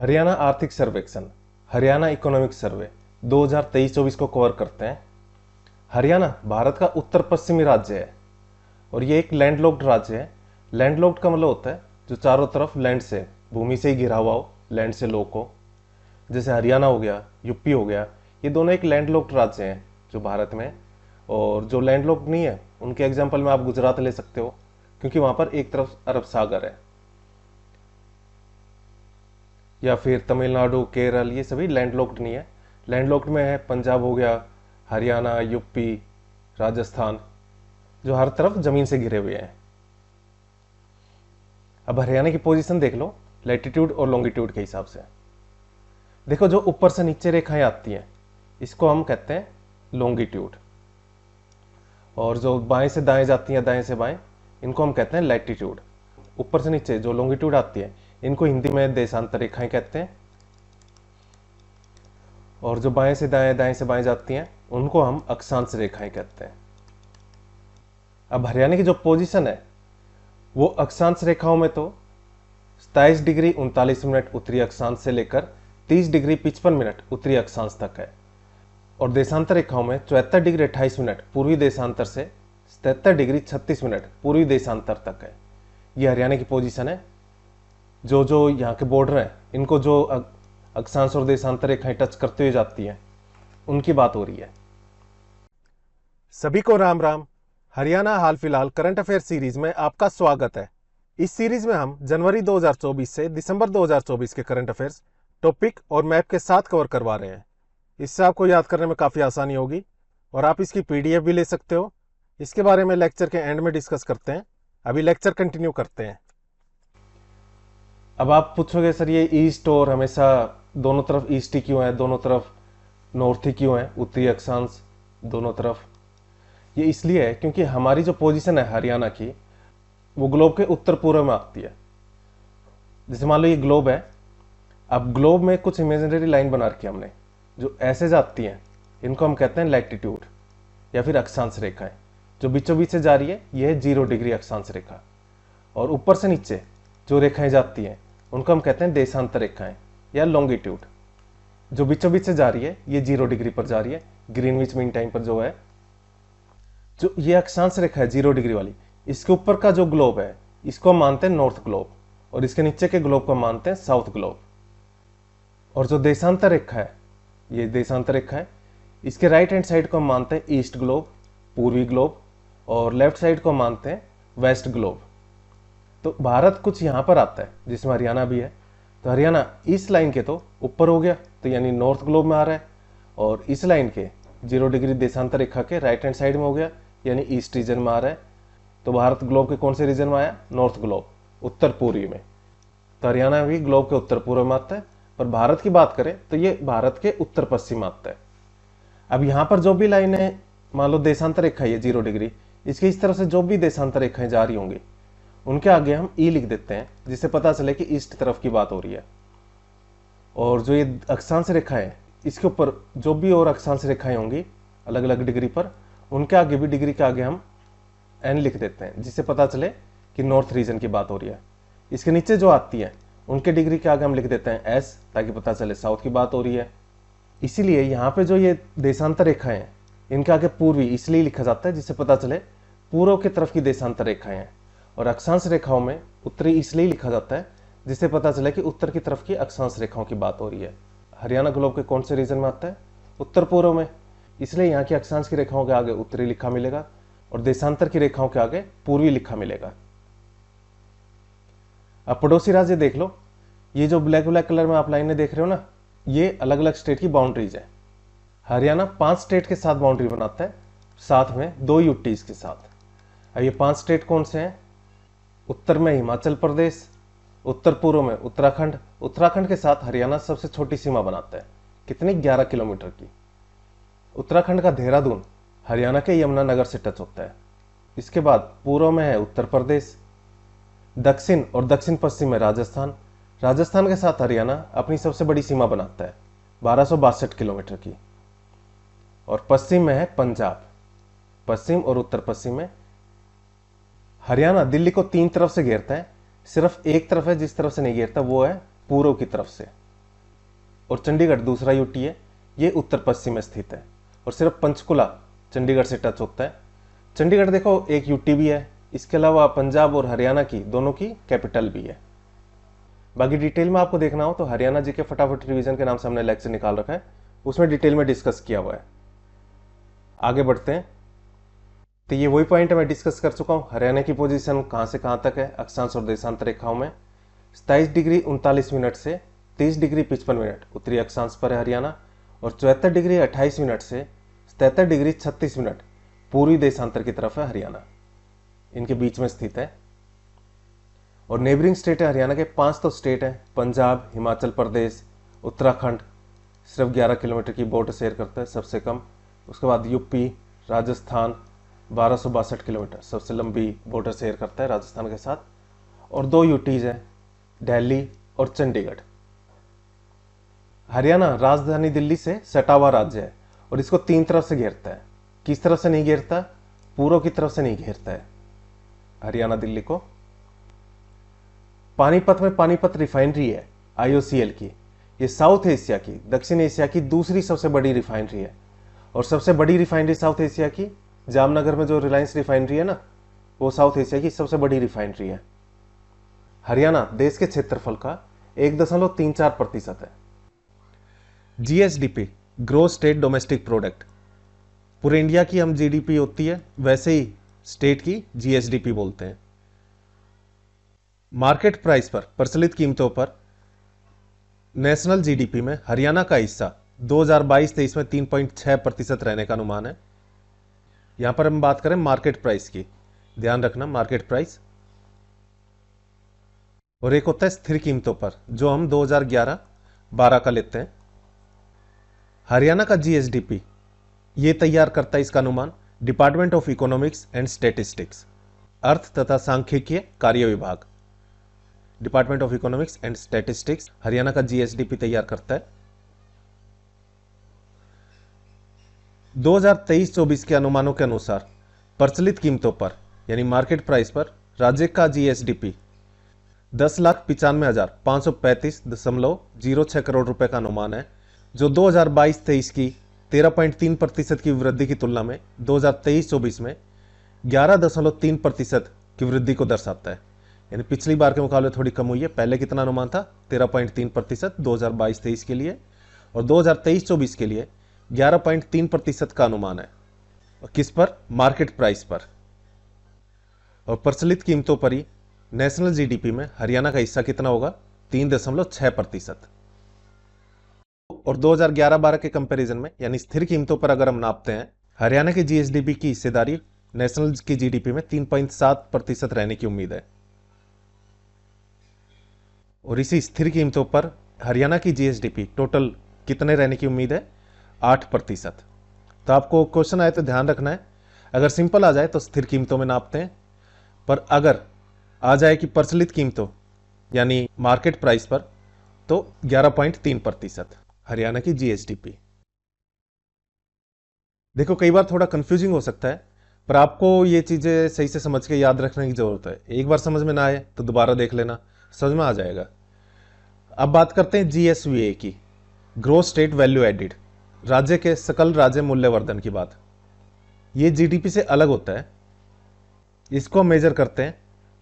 हरियाणा आर्थिक सर्वेक्षण, Haryana economic survey 2023-24 को कवर करते हैं। हरियाणा भारत का उत्तर पश्चिमी राज्य है और ये एक लैंडलॉक्ड राज्य है। लैंडलॉक्ड का मतलब होता है जो चारों तरफ लैंड से, भूमि से ही घिरा हुआ हो, लैंड से लॉक हो। जैसे हरियाणा हो गया, यूपी हो गया, ये दोनों एक लैंडलॉक्ड राज्य हैं जो भारत में। और जो लैंडलॉक्ड नहीं है उनके एग्जाम्पल में आप गुजरात ले सकते हो, क्योंकि वहां पर एक तरफ अरब सागर है। या फिर तमिलनाडु, केरल, ये सभी लैंडलॉक्ड नहीं है। लैंडलॉक्ड में है पंजाब हो गया, हरियाणा, यूपी, राजस्थान, जो हर तरफ जमीन से घिरे हुए हैं। अब हरियाणा की पोजीशन देख लो लैटिट्यूड और लॉन्गिट्यूड के हिसाब से। देखो, जो ऊपर से नीचे रेखाएं आती हैं इसको हम कहते हैं लॉन्गिट्यूड, और जो बाएं से दाएं जाती हैं, दाएं से बाएं, इनको हम कहते हैं लैटिट्यूड। ऊपर से नीचे जो लॉन्गिट्यूड आती है इनको हिंदी में देशांतर रेखाएं कहते हैं, और जो बाएं से दाएं, दाएं से बाएं जाती हैं उनको हम अक्षांश रेखाएं कहते हैं। अब हरियाणा की जो पोजीशन है वो अक्षांश रेखाओं में तो 27 डिग्री 39 मिनट उत्तरी अक्षांश से लेकर 30 डिग्री 55 मिनट उत्तरी अक्षांश तक है, और देशांतर रेखाओं में 74 डिग्री 28 मिनट पूर्वी देशांतर से 77 डिग्री 36 मिनट पूर्वी देशांतर तक है। ये हरियाणा की पोजीशन है। जो जो यहाँ के बॉर्डर हैं इनको जो अक्षांश और देशांतर रेखाएं टच करते हुए जाती हैं उनकी बात हो रही है। सभी को राम राम। हरियाणा हाल फिलहाल करंट अफेयर सीरीज में आपका स्वागत है। इस सीरीज में हम जनवरी 2024 से दिसंबर 2024 के करंट अफेयर्स टॉपिक और मैप के साथ कवर करवा रहे हैं। इससे आपको याद करने में काफ़ी आसानी होगी और आप इसकी पीडीएफ भी ले सकते हो। इसके बारे में लेक्चर के एंड में डिस्कस करते हैं। अभी लेक्चर कंटिन्यू करते हैं। अब आप पूछोगे सर ये ईस्ट और हमेशा दोनों तरफ ईस्ट ही क्यों है, दोनों तरफ नॉर्थ ही क्यों है, उत्तरी अक्षांश दोनों तरफ? ये इसलिए है क्योंकि हमारी जो पोजीशन है हरियाणा की वो ग्लोब के उत्तर पूर्व में आती है। जैसे मान लो ये ग्लोब है, अब ग्लोब में कुछ इमेजिनरी लाइन बना रखी है हमने जो ऐसे जाती हैं, इनको हम कहते हैं लैटिट्यूड या फिर अक्षांश रेखाएं। जो बीचों बीच से जा रही है ये है 0 डिग्री अक्षांश रेखा, और ऊपर से नीचे जो रेखाएं जाती हैं उनको हम कहते हैं देशांतर रेखाएं या लॉन्गिट्यूड। जो बीचों बीच से जा रही है ये 0 डिग्री पर जा रही है, ग्रीनविच मीन टाइम पर जो है। जो ये अक्षांश रेखा है 0 डिग्री वाली, इसके ऊपर का जो ग्लोब है इसको हम मानते हैं नॉर्थ ग्लोब, और इसके नीचे के ग्लोब को हम मानते हैं साउथ ग्लोब। और जो देशांतर रेखा है, ये देशांतर रेखा है, इसके राइट हैंड साइड को हम मानते हैं ईस्ट ग्लोब, पूर्वी ग्लोब, और लेफ्ट साइड को मानते हैं वेस्ट ग्लोब। तो भारत कुछ यहां पर आता है जिसमें हरियाणा भी है। तो हरियाणा इस लाइन के तो ऊपर हो गया, तो यानी नॉर्थ ग्लोब में आ रहा है, और इस लाइन के 0 डिग्री देशांतर रेखा के राइट हैंड साइड में हो गया, यानी ईस्ट रीजन में आ रहा है। तो भारत ग्लोब के कौन से रीजन में आया? नॉर्थ ग्लोब, उत्तर पूर्वी में। तो हरियाणा भी ग्लोब के उत्तर पूर्व में आता है, पर भारत की बात करें तो ये भारत के उत्तर पश्चिम में आता है। अब यहां पर जो भी लाइन है, मान लो देशांतर रेखा है 0 डिग्री, इसके इस तरफ से जो भी देशांतर रेखाएं जा रही होंगी उनके आगे हम ई लिख देते हैं, जिससे पता चले कि ईस्ट तरफ की बात हो रही है। और जो ये अक्षांश रेखा है इसके ऊपर जो भी और अक्षांश रेखाएं होंगी अलग अलग डिग्री पर, उनके आगे भी डिग्री के आगे हम एन लिख देते हैं, जिससे पता चले कि नॉर्थ रीजन की बात हो रही है। इसके नीचे जो आती है उनके डिग्री के आगे हम लिख देते हैं एस, ताकि पता चले साउथ की बात हो रही है। इसीलिए यहाँ पे जो ये देशांतर रेखाएं हैं इनके आगे पूर्वी इसलिए लिखा जाता है जिससे पता चले पूर्व की तरफ की देशांतर रेखाएं हैं, और अक्षांश रेखाओं में उत्तरी इसलिए लिखा जाता है जिससे पता चले कि उत्तर की तरफ की अक्षांश रेखाओं की बात हो रही है। हरियाणा ग्लोब के कौन से रीजन में आता है? उत्तर पूर्व में, इसलिए यहाँ की अक्षांश की रेखाओं के आगे उत्तरी लिखा मिलेगा और देशांतर की रेखाओं के आगे पूर्वी लिखा मिलेगा। अब पड़ोसी राज्य देख लो, ये जो ब्लैक ब्लैक कलर में आप लाइनें देख रहे हो ना, ये अलग अलग स्टेट की बाउंड्रीज है। हरियाणा 5 स्टेट के साथ बाउंड्री बनाता है, साथ में 2 यूटीज के साथ। अब ये 5 स्टेट कौन से हैं? उत्तर में हिमाचल प्रदेश, उत्तर पूर्व में उत्तराखंड। उत्तराखंड के साथ हरियाणा सबसे छोटी सीमा बनाता है, कितनी? 11 किलोमीटर की। उत्तराखंड का देहरादून हरियाणा के यमुनानगर से टच होता है। इसके बाद पूर्व में है उत्तर प्रदेश, दक्षिण और दक्षिण पश्चिम में राजस्थान। राजस्थान के साथ हरियाणा अपनी सबसे बड़ी सीमा बनाता है 1262 किलोमीटर की, और पश्चिम में है पंजाब। पश्चिम और उत्तर पश्चिम में हरियाणा दिल्ली को 3 तरफ से घेरता है, सिर्फ एक तरफ है जिस तरफ से नहीं घेरता, वो है पूर्व की तरफ से। और चंडीगढ़ दूसरा यूटी है, ये उत्तर पश्चिम में स्थित है। और सिर्फ पंचकुला चंडीगढ़ से टच होता है। चंडीगढ़ देखो एक यूटी भी है, इसके अलावा पंजाब और हरियाणा की दोनों की कैपिटल भी है। बाकी डिटेल में आपको देखना हो तो हरियाणा जी के फटाफट रिवीजन के नाम से हमने लेक्चर निकाल रखा है, उसमें डिटेल में डिस्कस किया हुआ है। आगे बढ़ते हैं। तो ये वही पॉइंट मैं डिस्कस कर चुका हूँ। हरियाणा की पोजीशन कहाँ से कहाँ तक है अक्षांश और देशांत रेखाओं में। 27 डिग्री 39 मिनट से 30 डिग्री 55 मिनट उत्तरी अक्षांश पर है हरियाणा, और 74 डिग्री 28 मिनट से 77 डिग्री 36 मिनट पूर्वी देशांतर की तरफ है हरियाणा, इनके बीच में स्थित है। और नेबरिंग स्टेट है हरियाणा के 5 तो स्टेट है, पंजाब, हिमाचल प्रदेश, उत्तराखंड सिर्फ 11 किलोमीटर की बॉर्डर शेयर करता है सबसे कम। उसके बाद यूपी, राजस्थान 1262 किलोमीटर सबसे लंबी बॉर्डर शेयर करता है राजस्थान के साथ। और 2 यूटीज हैं, दिल्ली और चंडीगढ़। हरियाणा राजधानी दिल्ली से सटा हुआ राज्य है और इसको 3 तरफ से घेरता है। किस तरफ से नहीं घेरता? पूर्व की तरफ से नहीं घेरता है हरियाणा दिल्ली को। पानीपत में पानीपत रिफाइनरी है IOCL की, ये साउथ एशिया की, दक्षिण एशिया की दूसरी सबसे बड़ी रिफाइनरी है। और सबसे बड़ी रिफाइनरी साउथ एशिया की जामनगर में जो रिलायंस रिफाइनरी है ना, वो साउथ एशिया की सबसे बड़ी रिफाइनरी है। हरियाणा देश के क्षेत्रफल का 1.34% है। GSDP gross state domestic product, पूरे इंडिया की हम GDP होती है, वैसे ही स्टेट की GSDP बोलते हैं। मार्केट प्राइस पर, प्रचलित कीमतों पर नेशनल GDP में हरियाणा का हिस्सा 2022-23 में 3.6% रहने का अनुमान है। यहां पर हम बात करें मार्केट प्राइस की, ध्यान रखना मार्केट प्राइस। और एक होता है स्थिर कीमतों पर, जो हम 2011-12 का लेते हैं। हरियाणा का GSDP ये तैयार करता है इसका अनुमान department of economics and statistics, अर्थ तथा सांख्यिकीय कार्य विभाग। Department of economics and statistics Haryana का GSDP तैयार करता है। 2023-24 के अनुमानों के अनुसार प्रचलित कीमतों पर यानी मार्केट प्राइस पर राज्य का GSDP 10,95,535.06 करोड़ रुपए का अनुमान है, जो 2022-23 की 13.3% की वृद्धि की तुलना में 2023-24 में 11.3% की वृद्धि को दर्शाता है। यानी पिछली बार के मुकाबले थोड़ी कम हुई है। पहले कितना अनुमान था? 13.3% 2022-23 के लिए, और 2023-24 के लिए 11.3% का अनुमान है। और किस पर? मार्केट प्राइस पर। और प्रचलित कीमतों पर ही नेशनल GDP में हरियाणा का हिस्सा कितना होगा? 3.6%। और 2011-12 के कंपैरिजन में यानी स्थिर कीमतों पर अगर हम नापते हैं, हरियाणा की GSDP की हिस्सेदारी नेशनल की GDP में 3.7% रहने की उम्मीद है। और इसी स्थिर कीमतों पर हरियाणा की GSDP टोटल कितने रहने की उम्मीद है? 8%। तो आपको क्वेश्चन आए तो ध्यान रखना है, अगर सिंपल आ जाए तो स्थिर कीमतों में नापते हैं, पर अगर आ जाए कि प्रचलित कीमतों यानी मार्केट प्राइस पर, तो 11.3% हरियाणा की GSDP। देखो कई बार थोड़ा कंफ्यूजिंग हो सकता है, पर आपको ये चीजें सही से समझ के याद रखने की जरूरत है। एक बार समझ में ना आए तो दोबारा देख लेना, समझ में आ जाएगा। अब बात करते हैं GSVA की, ग्रोस स्टेट वैल्यू एडिड, राज्य के सकल राज्य मूल्यवर्धन की बात। ये GDP से अलग होता है। इसको मेजर करते हैं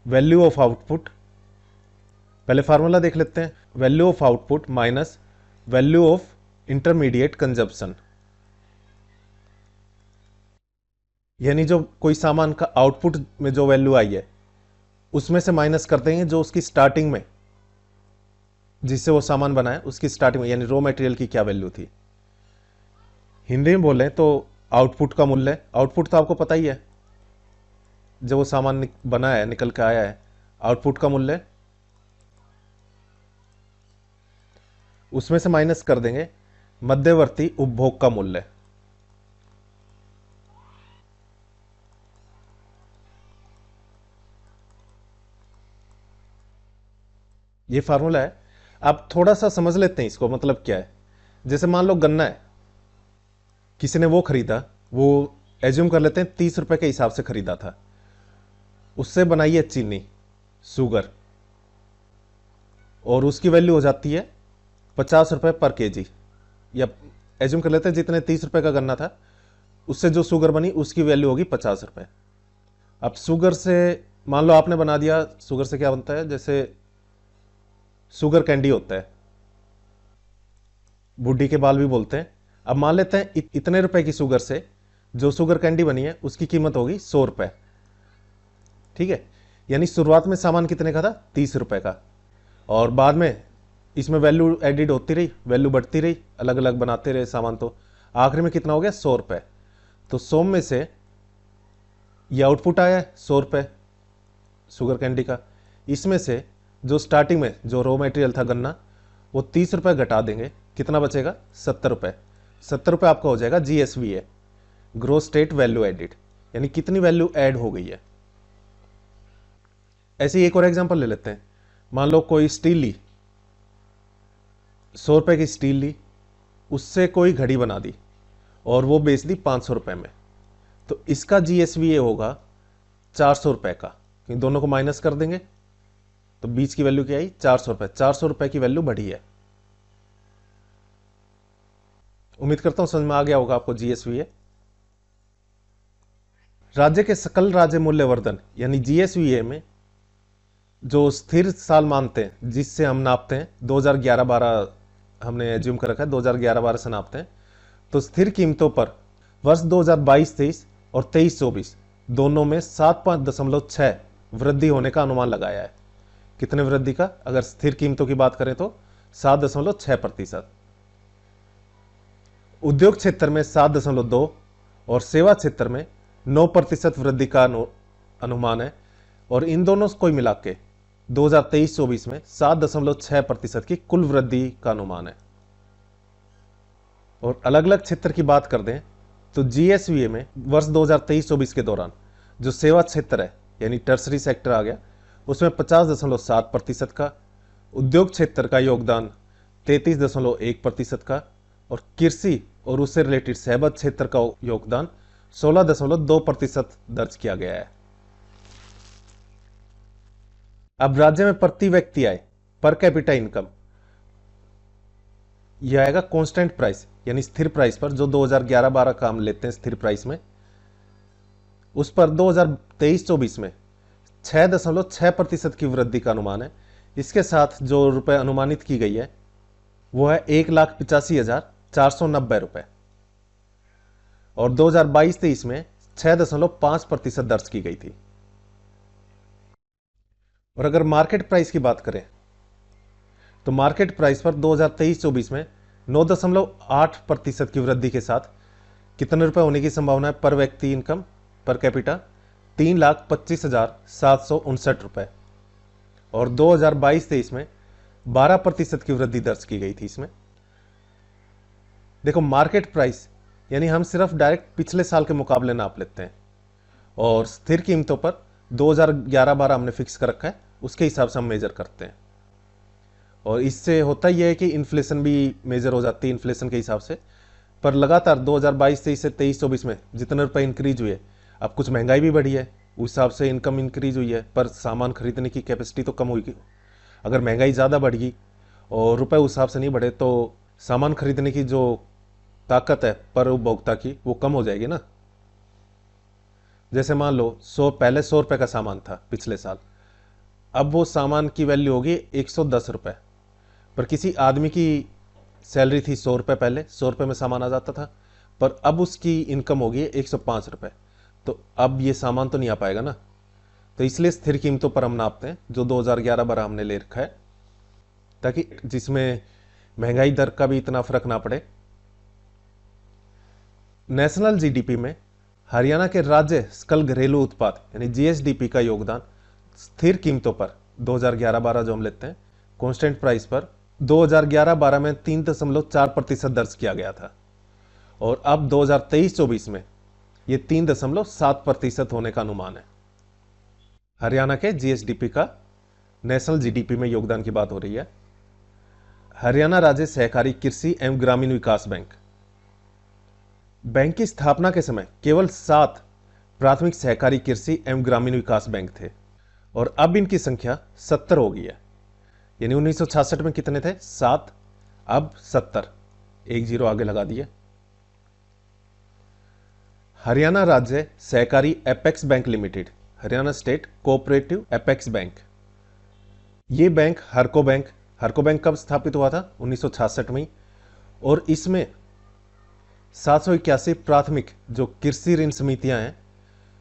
वैल्यू ऑफ आउटपुट। पहले फार्मूला देख लेते हैं, value of output minus value of intermediate consumption. यानी जो कोई सामान का आउटपुट में जो वैल्यू आई है, उसमें से माइनस कर देंगे जो उसकी स्टार्टिंग में, जिससे वो सामान बना है उसकी स्टार्टिंग में, यानी रॉ मटेरियल की क्या वैल्यू थी। हिंदी में बोलें तो आउटपुट का मूल्य, आउटपुट तो आपको पता ही है, जब वो सामान बना है, निकल के आया है, आउटपुट का मूल्य, उसमें से माइनस कर देंगे मध्यवर्ती उपभोग का मूल्य। ये फार्मूला है। आप थोड़ा सा समझ लेते हैं इसको, मतलब क्या है। जैसे मान लो गन्ना है, किसी ने वो खरीदा, वो एज्यूम कर लेते हैं 30 रुपए के हिसाब से खरीदा था, उससे बनाई है चीनी, शुगर, और उसकी वैल्यू हो जाती है 50 रुपये पर केजी, या एज्यूम कर लेते हैं जितने 30 रुपये का गन्ना था उससे जो शुगर बनी उसकी वैल्यू होगी 50 रुपये। अब शुगर से मान लो आपने बना दिया, शुगर से क्या बनता है, जैसे शुगर कैंडी होता है, बुढ़ी के बाल भी बोलते हैं। अब मान लेते हैं इतने रुपए की शुगर से जो शुगर कैंडी बनी है उसकी कीमत होगी 100 रुपये। ठीक है, यानी शुरुआत में सामान कितने का था, 30 रुपये का, और बाद में इसमें वैल्यू एडिड होती रही, वैल्यू बढ़ती रही, अलग अलग बनाते रहे सामान, तो आखिर में कितना हो गया, 100 रुपये। तो 100 में से ये आउटपुट आया है 100 रुपये शुगर कैंडी का। इसमें से जो स्टार्टिंग में जो रॉ मटेरियल था गन्ना, वो 30 रुपये घटा देंगे, कितना बचेगा, 70 रुपये। 70 रुपये आपका हो जाएगा GSVA, gross state value added, यानी कितनी वैल्यू ऐड हो गई है। ऐसे ही एक और एग्जांपल ले लेते हैं। मान लो कोई स्टील ली, 100 रुपये की स्टील ली, उससे कोई घड़ी बना दी और वो बेच दी 500 रुपये में, तो इसका GSVA होगा 400 रुपये का, क्योंकि दोनों को माइनस कर देंगे तो बीच की वैल्यू क्या आई, 400 रुपये। 400 रुपये की वैल्यू बढ़ी है। उम्मीद करता हूं समझ में आ गया होगा आपको GSVA। राज्य के सकल राज्य मूल्यवर्धन यानी GSVA में जो स्थिर साल मानते हैं जिससे हम नापते हैं, 2011-12 हमने एज्यूम कर रखा है, 2011-12 से नापते हैं, तो स्थिर कीमतों पर वर्ष 2022-23 और 23-24 दोनों में 7.6 वृद्धि होने का अनुमान लगाया है। कितने वृद्धि का, अगर स्थिर कीमतों की बात करें तो 7.6%। उद्योग क्षेत्र में 7.2 और सेवा क्षेत्र में 9% वृद्धि का अनुमान है, और इन दोनों को मिला के 2023-24 में 7.6% की कुल वृद्धि का अनुमान है। और अलग अलग क्षेत्र की बात कर दें तो GSVA में वर्ष 2023-24 के दौरान जो सेवा क्षेत्र है यानी टर्सरी सेक्टर आ गया, उसमें 50.7% का, उद्योग क्षेत्र का योगदान 33.1% का, और कृषि और उससे रिलेटेड सेवा क्षेत्र का योगदान 16.2% दर्ज किया गया है। अब राज्य में प्रति व्यक्ति आय, पर कैपिटा इनकम, यह आएगा कांस्टेंट प्राइस यानी स्थिर प्राइस पर, जो 2011-12 का हम लेते हैं स्थिर प्राइस में, उस पर 2023-24 में 6.6% की वृद्धि का अनुमान है। इसके साथ जो रुपए अनुमानित की गई है वो है 1,85,490 रुपए, और 2022-23 में 6.5% दर्ज की गई थी। और अगर मार्केट प्राइस की बात करें तो मार्केट प्राइस पर 2023-24 में 9.8% की वृद्धि के साथ कितने रुपए होने की संभावना है पर व्यक्ति इनकम, पर कैपिटा, 3,25,759 रुपए, और 2022-23 में 12% की वृद्धि दर्ज की गई थी। इसमें देखो मार्केट प्राइस यानी हम सिर्फ डायरेक्ट पिछले साल के मुकाबले नाप लेते हैं, और स्थिर कीमतों पर 2011-12 हमने फिक्स कर रखा है, उसके हिसाब से हम मेजर करते हैं। और इससे होता यह है कि इन्फ्लेशन भी मेजर हो जाती है इन्फ्लेशन के हिसाब से। पर लगातार 2022-23 से 23-24 में जितने रुपए इंक्रीज हुए, अब कुछ महंगाई भी बढ़ी है, उस हिसाब से इनकम इंक्रीज हुई है, पर सामान खरीदने की कैपेसिटी तो कम हुई। अगर महंगाई ज़्यादा बढ़ गई और रुपए उस हिसाब से नहीं बढ़े तो सामान खरीदने की जो ताकत है पर उपभोक्ता की वो कम हो जाएगी ना। जैसे मान लो पहले 100 रुपये का सामान था पिछले साल, अब वो सामान की वैल्यू होगी 110 रुपये, पर किसी आदमी की सैलरी थी 100 रुपये, पहले 100 रुपये में सामान आ जाता था, पर अब उसकी इनकम होगी 105 रुपये, तो अब ये सामान तो नहीं आ पाएगा ना। तो इसलिए स्थिर कीमतों पर हम नापते हैं, जो 2011-12 हमने ले रखा है, ताकि जिसमें महंगाई दर का भी इतना फर्क ना पड़े। नेशनल जीडीपी में हरियाणा के राज्य सकल घरेलू उत्पाद यानी GSDP का योगदान स्थिर कीमतों पर 2011-12 जो हम लेते हैं कांस्टेंट प्राइस पर 2011-12 में 3.4% दर्ज किया गया था, और अब 2023-24 में ये 3.7% होने का अनुमान है। हरियाणा के GSDP का नेशनल जीडीपी में योगदान की बात हो रही है। हरियाणा राज्य सहकारी कृषि एवं ग्रामीण विकास बैंक की स्थापना के समय केवल 7 प्राथमिक सहकारी कृषि एवं ग्रामीण विकास बैंक थे, और अब इनकी संख्या 70 हो गई है। यानी 1966 में कितने थे, 7, अब 70, एक जीरो आगे लगा दिए। हरियाणा राज्य सहकारी apex bank limited, Haryana state cooperative apex bank. ये बैंक हरको बैंक कब स्थापित हुआ था? 1966 में। और इसमें 781 प्राथमिक जो कृषि ऋण समितियां हैं,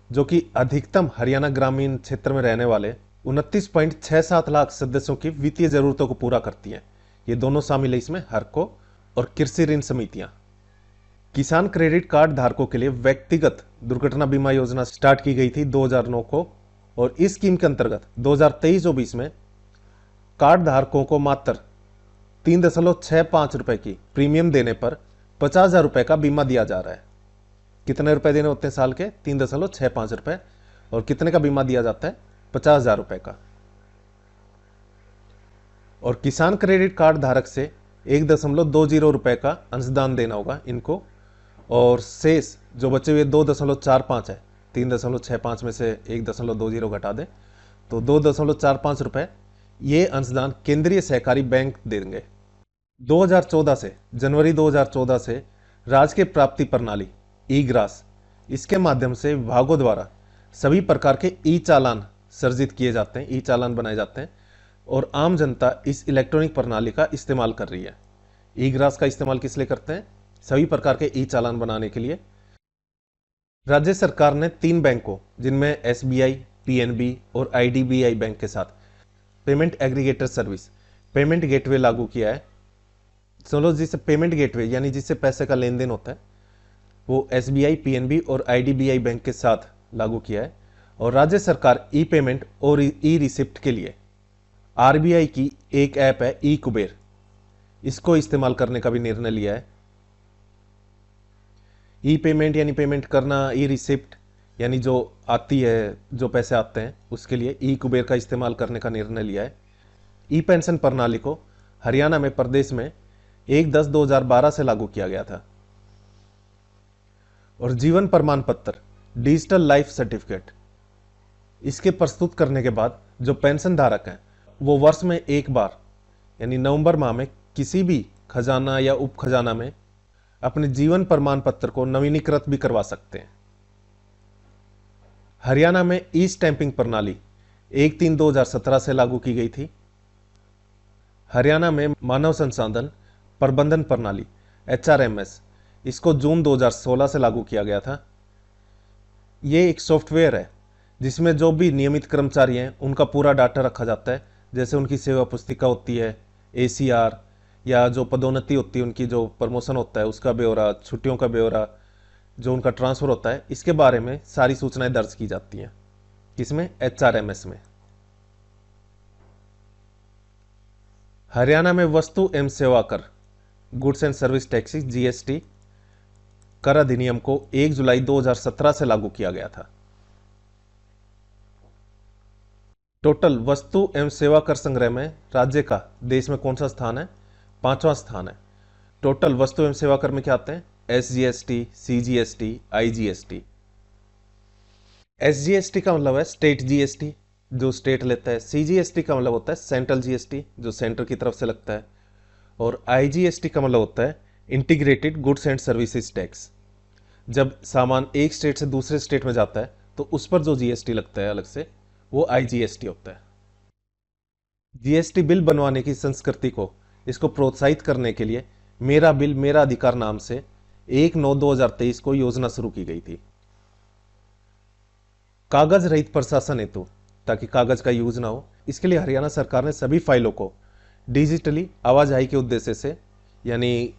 जो कि अधिकतम हरियाणा ग्रामीण क्षेत्र में रहने वाले 29.67 लाख सदस्यों की वित्तीय जरूरतों को पूरा करती हैं। ये दोनों शामिल है इसमें, हरको और कृषि ऋण समितियां। किसान क्रेडिट कार्ड धारकों के लिए व्यक्तिगत दुर्घटना बीमा योजना स्टार्ट की गई थी 2009 को, और इस स्कीम के अंतर्गत 2023-24 में कार्ड धारकों को मात्र 3.65 रुपए की प्रीमियम देने पर 50,000 रुपए का बीमा दिया जा रहा है। कितने रुपए देने होते हैं साल के? 3.65 रुपए। और कितने का बीमा दिया जाता है? 50,000 रुपए का। और किसान क्रेडिट कार्ड धारक से 1.20 रुपए का अंशदान देना होगा इनको, और शेष जो बचे हुए 2.45 है, 3.65 में से 1.20 घटा दें तो 2.45 रुपए, ये अंशदान केंद्रीय सहकारी बैंक देंगे। 2014 से, जनवरी 2014 से राज्य के प्राप्ति प्रणाली ई ग्रास, इसके माध्यम से विभागों द्वारा सभी प्रकार के ई चालान सर्जित किए जाते हैं, ई चालान बनाए जाते हैं, और आम जनता इस इलेक्ट्रॉनिक प्रणाली का इस्तेमाल कर रही है। ई ग्रास का इस्तेमाल किस लिए करते हैं? सभी प्रकार के ई चालान बनाने के लिए। राज्य सरकार ने 3 बैंकों, जिनमें एसबीआई, पीएनबी और आईडीबीआई बैंक के साथ payment aggregator service, payment gateway लागू किया है। चलो, जिससे पेमेंट गेटवे यानी जिससे पैसे का लेन देन होता है, वो एसबीआई, पीएनबी और आईडीबीआई बैंक के साथ लागू किया है। और राज्य सरकार ई पेमेंट और ई रिसिप्ट के लिए आरबीआई की एक ऐप है ई कुबेर, इसको इस्तेमाल करने का भी निर्णय लिया है। ई पेमेंट यानी पेमेंट करना, ई रिसिप्ट यानी जो आती है, जो पैसे आते हैं उसके लिए ई कुबेर का इस्तेमाल करने का निर्णय लिया है। ई पेंशन प्रणाली को हरियाणा में प्रदेश में 1/10/2012 से लागू किया गया था। और जीवन प्रमाण पत्र, डिजिटल लाइफ सर्टिफिकेट, इसके प्रस्तुत करने के बाद जो पेंशन धारक हैं वो वर्ष में एक बार यानी नवंबर माह में किसी भी खजाना या उप खजाना में अपने जीवन प्रमाण पत्र को नवीनीकृत भी करवा सकते हैं। हरियाणा में ई स्टैंपिंग प्रणाली 1/3/2017 से लागू की गई थी। हरियाणा में मानव संसाधन प्रबंधन प्रणाली एचआरएमएस, इसको जून 2016 से लागू किया गया था। ये एक सॉफ्टवेयर है जिसमें जो भी नियमित कर्मचारी हैं उनका पूरा डाटा रखा जाता है, जैसे उनकी सेवा पुस्तिका होती है, एसीआर, या जो पदोन्नति होती है, उनकी जो प्रमोशन होता है उसका ब्यौरा, छुट्टियों का ब्यौरा, जो उनका ट्रांसफर होता है, इसके बारे में सारी सूचनाएं दर्ज की जाती हैं। किसमें? एचआरएमएस में। हरियाणा में वस्तु एवं सेवा कर, goods and service taxes, GST कर अधिनियम को 1 जुलाई 2017 से लागू किया गया था। टोटल वस्तु एवं सेवा कर संग्रह में राज्य का देश में कौन सा स्थान है? 5वां स्थान है। टोटल वस्तु एवं सेवा कर में क्या आते हैं? SGST, CGST, IGST. एसजीएसटी का मतलब है स्टेट जीएसटी, जो स्टेट लेता है। सीजीएसटी का मतलब होता है सेंट्रल जीएसटी, जो सेंटर की तरफ से लगता है। और आईजीएसटी का मतलब होता है integrated goods and services tax. जब सामान एक स्टेट से दूसरे स्टेट में जाता है तो उस पर जो जीएसटी लगता है अलग से, वो आईजीएसटी होता है। जीएसटी बिल बनवाने की संस्कृति को, इसको प्रोत्साहित करने के लिए मेरा बिल मेरा अधिकार नाम से 1/9/2023 को योजना शुरू की गई थी। कागज रहित प्रशासन हेतु, ताकि कागज का यूज ना हो, इसके लिए हरियाणा सरकार ने सभी फाइलों को डिजिटली आवाजाही के उद्देश्य से, यानी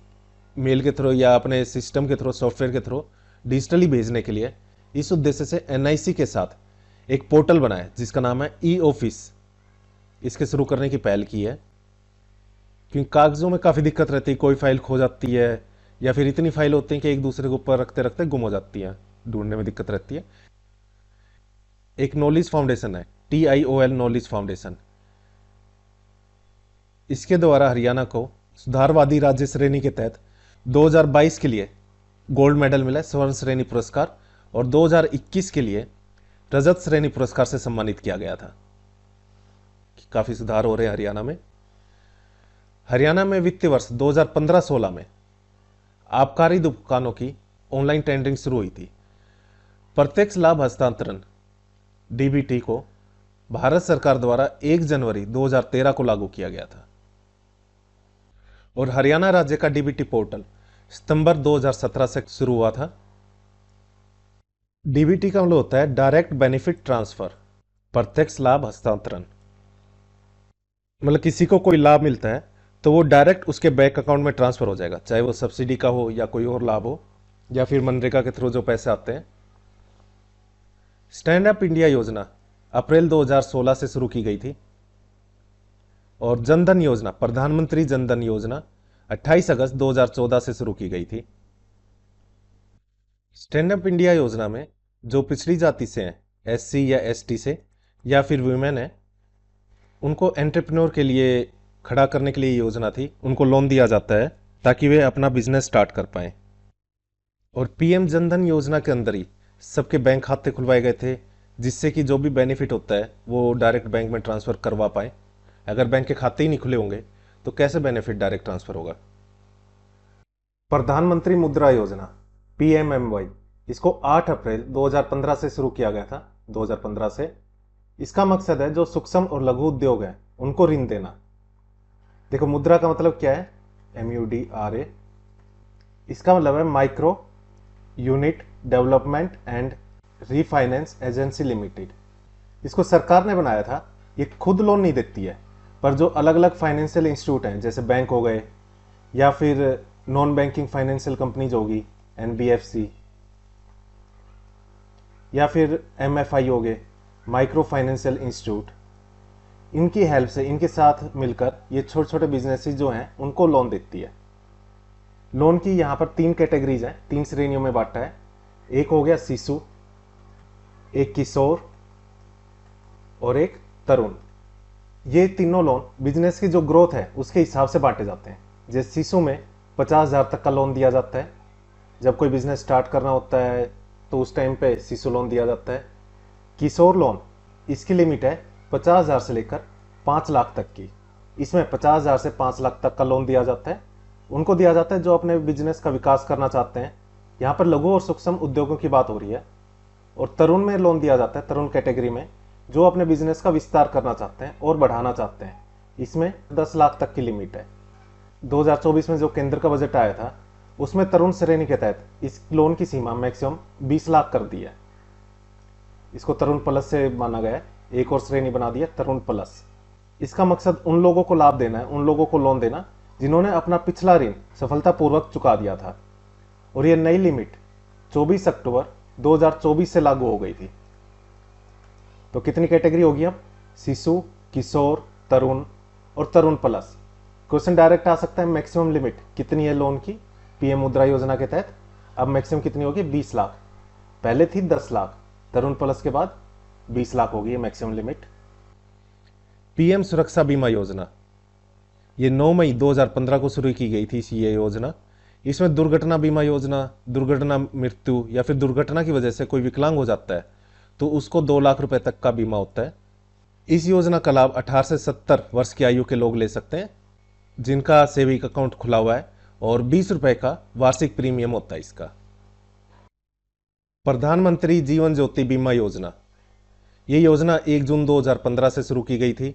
मेल के थ्रू या अपने सिस्टम के थ्रू, सॉफ्टवेयर के थ्रू डिजिटली भेजने के लिए, इस उद्देश्य से एनआईसी के साथ एक पोर्टल बनाया जिसका नाम है ई ऑफिस। इसके शुरू करने की पहल की है, क्योंकि कागजों में काफ़ी दिक्कत रहती है, कोई फाइल खो जाती है या फिर इतनी फाइल होती है कि एक दूसरे के ऊपर रखते रखते गुम हो जाती है, ढूंढने में दिक्कत रहती है। एक नॉलेज फाउंडेशन है, TIOL नॉलेज फाउंडेशन, इसके द्वारा हरियाणा को सुधारवादी राज्य श्रेणी के तहत 2022 के लिए गोल्ड मेडल मिला, स्वर्ण श्रेणी पुरस्कार, और 2021 के लिए रजत श्रेणी पुरस्कार से सम्मानित किया गया था। काफी सुधार हो रहे हैं हरियाणा में। हरियाणा में वित्तीय वर्ष 2015-16 में आबकारी दुकानों की ऑनलाइन टेंडरिंग शुरू हुई थी। प्रत्यक्ष लाभ हस्तांतरण डीबीटी को भारत सरकार द्वारा 1 जनवरी 2013 को लागू किया गया था और हरियाणा राज्य का डीबीटी पोर्टल सितंबर 2017 से शुरू हुआ था। डीबीटी का मतलब होता है डायरेक्ट बेनिफिट ट्रांसफर, प्रत्यक्ष लाभ हस्तांतरण। मतलब किसी को कोई लाभ मिलता है तो वो डायरेक्ट उसके बैंक अकाउंट में ट्रांसफर हो जाएगा, चाहे वो सब्सिडी का हो या कोई और लाभ हो या फिर मनरेगा के थ्रू जो पैसे आते हैं। स्टैंड अप इंडिया योजना अप्रैल 2016 से शुरू की गई थी और जनधन योजना, प्रधानमंत्री जनधन योजना 28 अगस्त 2014 से शुरू की गई थी। स्टैंड अप इंडिया योजना में जो पिछड़ी जाति से हैं, एससी या एसटी से या फिर वुमेन है, उनको एंटरप्रेन्योर के लिए खड़ा करने के लिए योजना थी। उनको लोन दिया जाता है ताकि वे अपना बिजनेस स्टार्ट कर पाए। और पीएम जनधन योजना के अंदर ही सबके बैंक खाते खुलवाए गए थे, जिससे कि जो भी बेनिफिट होता है वो डायरेक्ट बैंक में ट्रांसफर करवा पाए। अगर बैंक के खाते ही नहीं खुले होंगे तो कैसे बेनिफिट डायरेक्ट ट्रांसफर होगा। प्रधानमंत्री मुद्रा योजना पीएमएमवाई, इसको 8 अप्रैल 2015 से शुरू किया गया था, 2015 से। इसका मकसद है जो सूक्ष्म और लघु उद्योग है उनको ऋण देना। देखो मुद्रा का मतलब क्या है, MUDRA। इसका मतलब है micro unit development and refinance agency limited. इसको सरकार ने बनाया था। ये खुद लोन नहीं देती है, पर जो अलग अलग फाइनेंशियल इंस्टीट्यूट हैं जैसे बैंक हो गए या फिर नॉन बैंकिंग फाइनेंशियल कंपनीज होगी NBFC, या फिर MFI हो गए, माइक्रो फाइनेंशियल इंस्टीट्यूट, इनकी हेल्प से, इनके साथ मिलकर ये छोटे छोटे बिजनेसेस जो हैं उनको लोन देती है। लोन की यहाँ पर 3 कैटेगरीज हैं, 3 श्रेणियों में बांटा है। एक हो गया शिशु, एक किशोर और एक तरुण। ये तीनों लोन बिजनेस की जो ग्रोथ है उसके हिसाब से बांटे जाते हैं। जैसे शिशु में 50,000 तक का लोन दिया जाता है। जब कोई बिजनेस स्टार्ट करना होता है तो उस टाइम पे शिशु लोन दिया जाता है। किशोर लोन, इसकी लिमिट है 50,000 से लेकर 5 लाख तक की। इसमें 50,000 से 5 लाख तक का लोन दिया जाता है। उनको दिया जाता है जो अपने बिजनेस का विकास करना चाहते हैं। यहाँ पर लघु और सूक्ष्म उद्योगों की बात हो रही है। और तरुण में लोन दिया जाता है, तरुण कैटेगरी में, जो अपने बिजनेस का विस्तार करना चाहते हैं और बढ़ाना चाहते हैं। इसमें 10 लाख तक की लिमिट है। 2024 में जो केंद्र का बजट आया था उसमें तरुण श्रेणी के तहत इस लोन की सीमा मैक्सिमम 20 लाख कर दी है। इसको तरुण प्लस से माना गया है, एक और श्रेणी बना दी है तरुण प्लस। इसका मकसद उन लोगों को लाभ देना है, उन लोगों को लोन देना जिन्होंने अपना पिछला ऋण सफलतापूर्वक चुका दिया था। और यह नई लिमिट 24 अक्टूबर 2024 से लागू हो गई थी। तो कितनी कैटेगरी होगी अब, शिशु, किशोर, तरुण और तरुण प्लस। क्वेश्चन डायरेक्ट आ सकता है मैक्सिमम लिमिट कितनी है लोन की पीएम मुद्रा योजना के तहत। अब मैक्सिमम कितनी होगी, 20 लाख। पहले थी 10 लाख, तरुण प्लस के बाद 20 लाख होगी मैक्सिमम लिमिट। पीएम सुरक्षा बीमा योजना, ये 9 मई 2015 को शुरू की गई थी ये योजना। इसमें दुर्घटना बीमा योजना, दुर्घटना मृत्यु या फिर दुर्घटना की वजह से कोई विकलांग हो जाता है तो उसको 2 लाख रुपए तक का बीमा होता है। इस योजना का लाभ 18 से 70 वर्ष की आयु के लोग ले सकते हैं जिनका सेविंग अकाउंट खुला हुआ है, और 20 रुपए का वार्षिक प्रीमियम होता है इसका। प्रधानमंत्री जीवन ज्योति बीमा योजना, ये योजना 1 जून 2015 से शुरू की गई थी।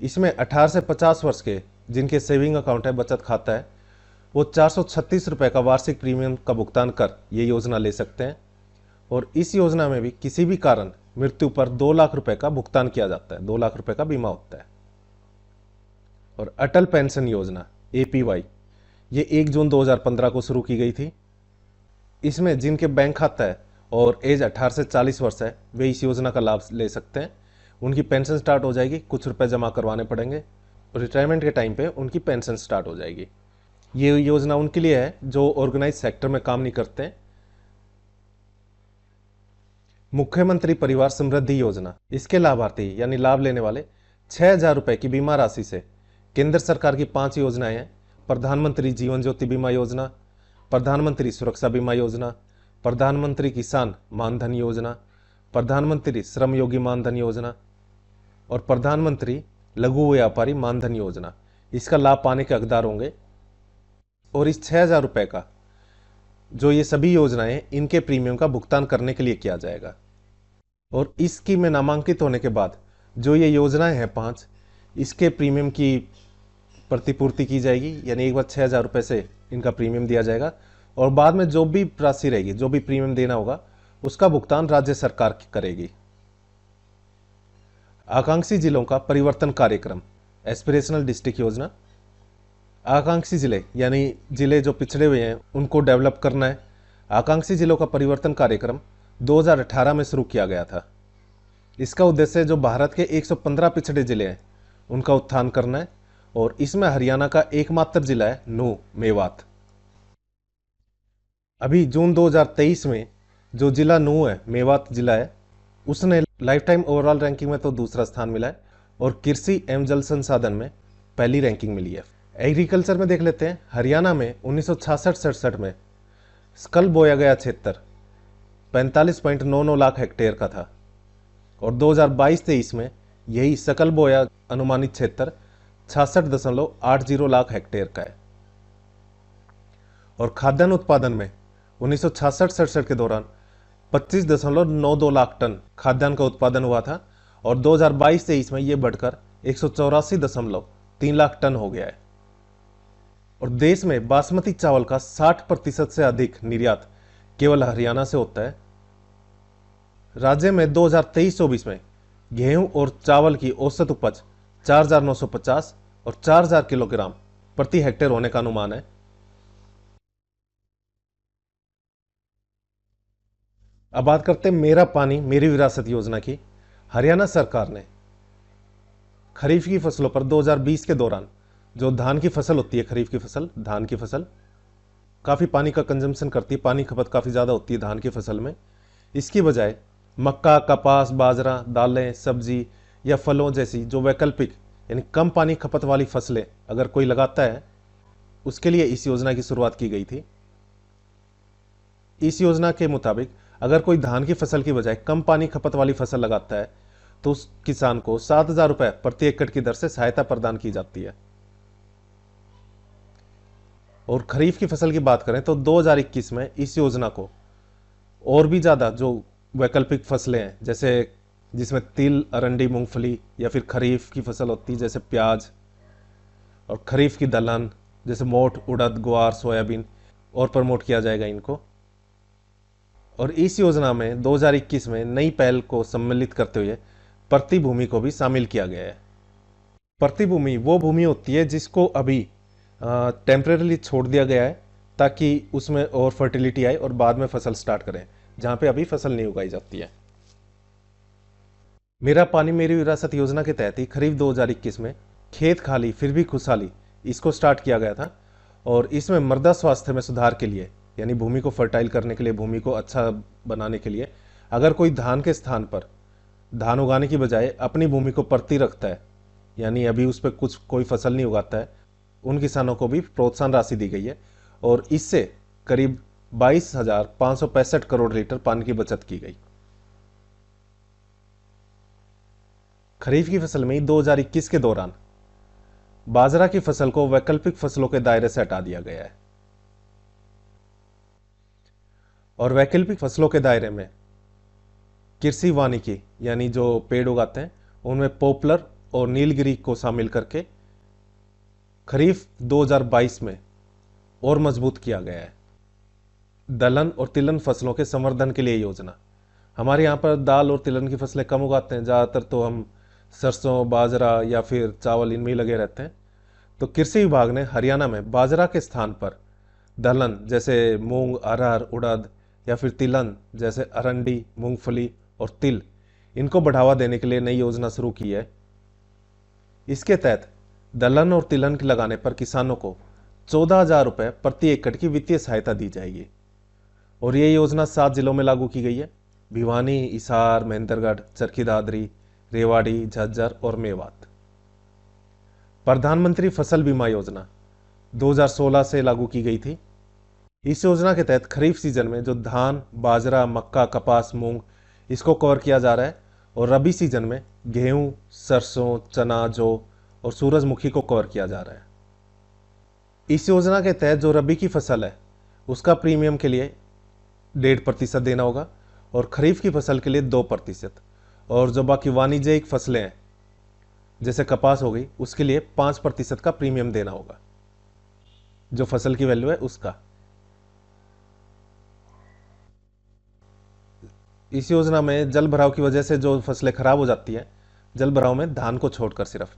इसमें 18 से 50 वर्ष के जिनके सेविंग अकाउंट है, बचत खाता है, वो 436 रुपए का वार्षिक प्रीमियम का भुगतान कर ये योजना ले सकते हैं। और इस योजना में भी किसी भी कारण मृत्यु पर 2 लाख रुपए का भुगतान किया जाता है, 2 लाख रुपए का बीमा होता है। और अटल पेंशन योजना APY, ये 1 जून 2015 को शुरू की गई थी। इसमें जिनके बैंक खाता है और एज 18 से 40 वर्ष है वे इस योजना का लाभ ले सकते हैं। उनकी पेंशन स्टार्ट हो जाएगी, कुछ रुपए जमा करवाने पड़ेंगे और रिटायरमेंट के टाइम पे उनकी पेंशन स्टार्ट हो जाएगी। ये योजना उनके लिए है जो ऑर्गेनाइज सेक्टर में काम नहीं करते। मुख्यमंत्री परिवार समृद्धि योजना, इसके लाभार्थी यानी लाभ लेने वाले 6,000 रुपए की बीमा राशि से केंद्र सरकार की 5 योजनाएं हैं। प्रधानमंत्री जीवन ज्योति बीमा योजना, प्रधानमंत्री सुरक्षा बीमा योजना, प्रधानमंत्री किसान मानधन योजना, प्रधानमंत्री श्रम योगी मानधन योजना और प्रधानमंत्री लघु व्यापारी मानधन योजना। इसका लाभ पाने के हकदार होंगे। और इस 6,000 रुपये का जो ये सभी योजनाएं इनके प्रीमियम का भुगतान करने के लिए किया जाएगा। और इस स्कीम में नामांकित होने के बाद जो ये योजनाएं हैं 5, इसके प्रीमियम की प्रतिपूर्ति की जाएगी, यानी एक बार 6,000 रुपये से इनका प्रीमियम दिया जाएगा और बाद में जो भी राशि रहेगी, जो भी प्रीमियम देना होगा, उसका भुगतान राज्य सरकार करेगी। आकांक्षी जिलों का परिवर्तन कार्यक्रम, एस्पिरेशनल डिस्ट्रिक्ट योजना। आकांक्षी जिले यानी जिले जो पिछड़े हुए हैं उनको डेवलप करना है। आकांक्षी जिलों का परिवर्तन कार्यक्रम 2018 में शुरू किया गया था। इसका उद्देश्य जो भारत के 115 पिछड़े जिले हैं उनका उत्थान करना है और इसमें हरियाणा का एकमात्र जिला है नूह, मेवात। अभी जून 2023 में जो जिला नूह है, मेवात जिला है, उसने लाइफ टाइम ओवरऑल रैंकिंग में तो दूसरा स्थान मिला है और कृषि एवं जल संसाधन में पहली रैंकिंग मिली है। एग्रीकल्चर में देख लेते हैं। हरियाणा में 1966-67 में सकल बोया गया क्षेत्र 45.99 लाख हेक्टेयर का था और 2022-23 में यही सकल बोया अनुमानित क्षेत्र 66.80 लाख हेक्टेयर का है। और खाद्यान्न उत्पादन में 1966-67 के दौरान 25.92 लाख टन खाद्यान्न का उत्पादन हुआ था और 2022-23 में यह बढ़कर 184.3 लाख टन हो गया है। और देश में बासमती चावल का 60% से अधिक निर्यात केवल हरियाणा से होता है। राज्य में 2023-24 में गेहूं और चावल की औसत उपज 4,950 और 4,000 किलोग्राम प्रति हेक्टेयर होने का अनुमान है। अब बात करते हैं मेरा पानी मेरी विरासत योजना की। हरियाणा सरकार ने खरीफ की फसलों पर 2020 के दौरान जो धान की फसल होती है, खरीफ की फसल, धान की फसल काफ़ी पानी का कंजम्पशन करती है, पानी खपत काफ़ी ज़्यादा होती है धान की फसल में। इसकी बजाय मक्का, कपास, बाजरा, दालें, सब्जी या फलों जैसी जो वैकल्पिक यानी कम पानी खपत वाली फसलें अगर कोई लगाता है, उसके लिए इस योजना की शुरुआत की गई थी। इस योजना के मुताबिक अगर कोई धान की फसल की बजाय कम पानी खपत वाली फसल लगाता है तो उस किसान को 7,000 रुपये प्रति एकड़ की दर से सहायता प्रदान की जाती है। और खरीफ की फसल की बात करें तो 2021 में इस योजना को और भी ज़्यादा जो वैकल्पिक फसलें हैं, जैसे जिसमें तिल, अरंडी, मूंगफली या फिर खरीफ की फसल होती है जैसे प्याज, और खरीफ की दलहन जैसे मोठ, उड़द, ग्वार, सोयाबीन, और प्रमोट किया जाएगा इनको। और इस योजना में 2021 में नई पहल को सम्मिलित करते हुए प्रति भूमि को भी शामिल किया गया है। प्रति भूमि वो भूमि होती है जिसको अभी टेम्परेरली छोड़ दिया गया है ताकि उसमें और फर्टिलिटी आए और बाद में फसल स्टार्ट करें, जहां पे अभी फसल नहीं उगाई जाती है। मेरा पानी मेरी विरासत योजना के तहत ही खरीफ 2021 में खेत खाली फिर भी खुशहाली इसको स्टार्ट किया गया था और इसमें मृदा स्वास्थ्य में सुधार के लिए यानी भूमि को फर्टाइल करने के लिए, भूमि को अच्छा बनाने के लिए अगर कोई धान के स्थान पर धान उगाने की बजाय अपनी भूमि को परती रखता है, यानी अभी उस पर कुछ कोई फसल नहीं उगाता है, उन किसानों को भी प्रोत्साहन राशि दी गई है और इससे करीब 22,565 करोड़ लीटर पानी की बचत की गई। खरीफ की फसल में 2021 के दौरान बाजरा की फसल को वैकल्पिक फसलों के दायरे से हटा दिया गया है और वैकल्पिक फसलों के दायरे में कृषि वानिकी यानी जो पेड़ उगाते हैं उनमें पॉपुलर और नीलगिरी को शामिल करके खरीफ 2022 में और मजबूत किया गया है। दलहन और तिलहन फसलों के संवर्धन के लिए योजना। हमारे यहाँ पर दाल और तिलहन की फसलें कम उगाते हैं, ज़्यादातर तो हम सरसों, बाजरा या फिर चावल इनमें ही लगे रहते हैं। तो कृषि विभाग ने हरियाणा में बाजरा के स्थान पर दलहन जैसे मूंग, अरहर, उड़द या फिर तिलहन जैसे अरंडी, मूंगफली और तिल, इनको बढ़ावा देने के लिए नई योजना शुरू की है। इसके तहत दलहन और तिलहन के लगाने पर किसानों को 14,000 रुपये प्रति एकड़ की वित्तीय सहायता दी जाएगी और ये योजना 7 जिलों में लागू की गई है: भिवानी, हिसार, महेंद्रगढ़, चरखी दादरी, रेवाड़ी, झज्जर और मेवात। प्रधानमंत्री फसल बीमा योजना 2016 से लागू की गई थी। इस योजना के तहत खरीफ सीजन में जो धान, बाजरा, मक्का, कपास, मूंग इसको कवर किया जा रहा है और रबी सीजन में गेहूं, सरसों, चना, जौ और सूरजमुखी को कवर किया जा रहा है। इस योजना के तहत जो रबी की फसल है उसका प्रीमियम के लिए 1.5% देना होगा और खरीफ की फसल के लिए 2%, और जो बाकी वाणिज्यिक फसलें हैं जैसे कपास हो गई उसके लिए 5% का प्रीमियम देना होगा, जो फसल की वैल्यू है उसका। इस योजना में जल भराव की वजह से जो फसलें खराब हो जाती हैं, जल भराव में धान को छोड़कर सिर्फ,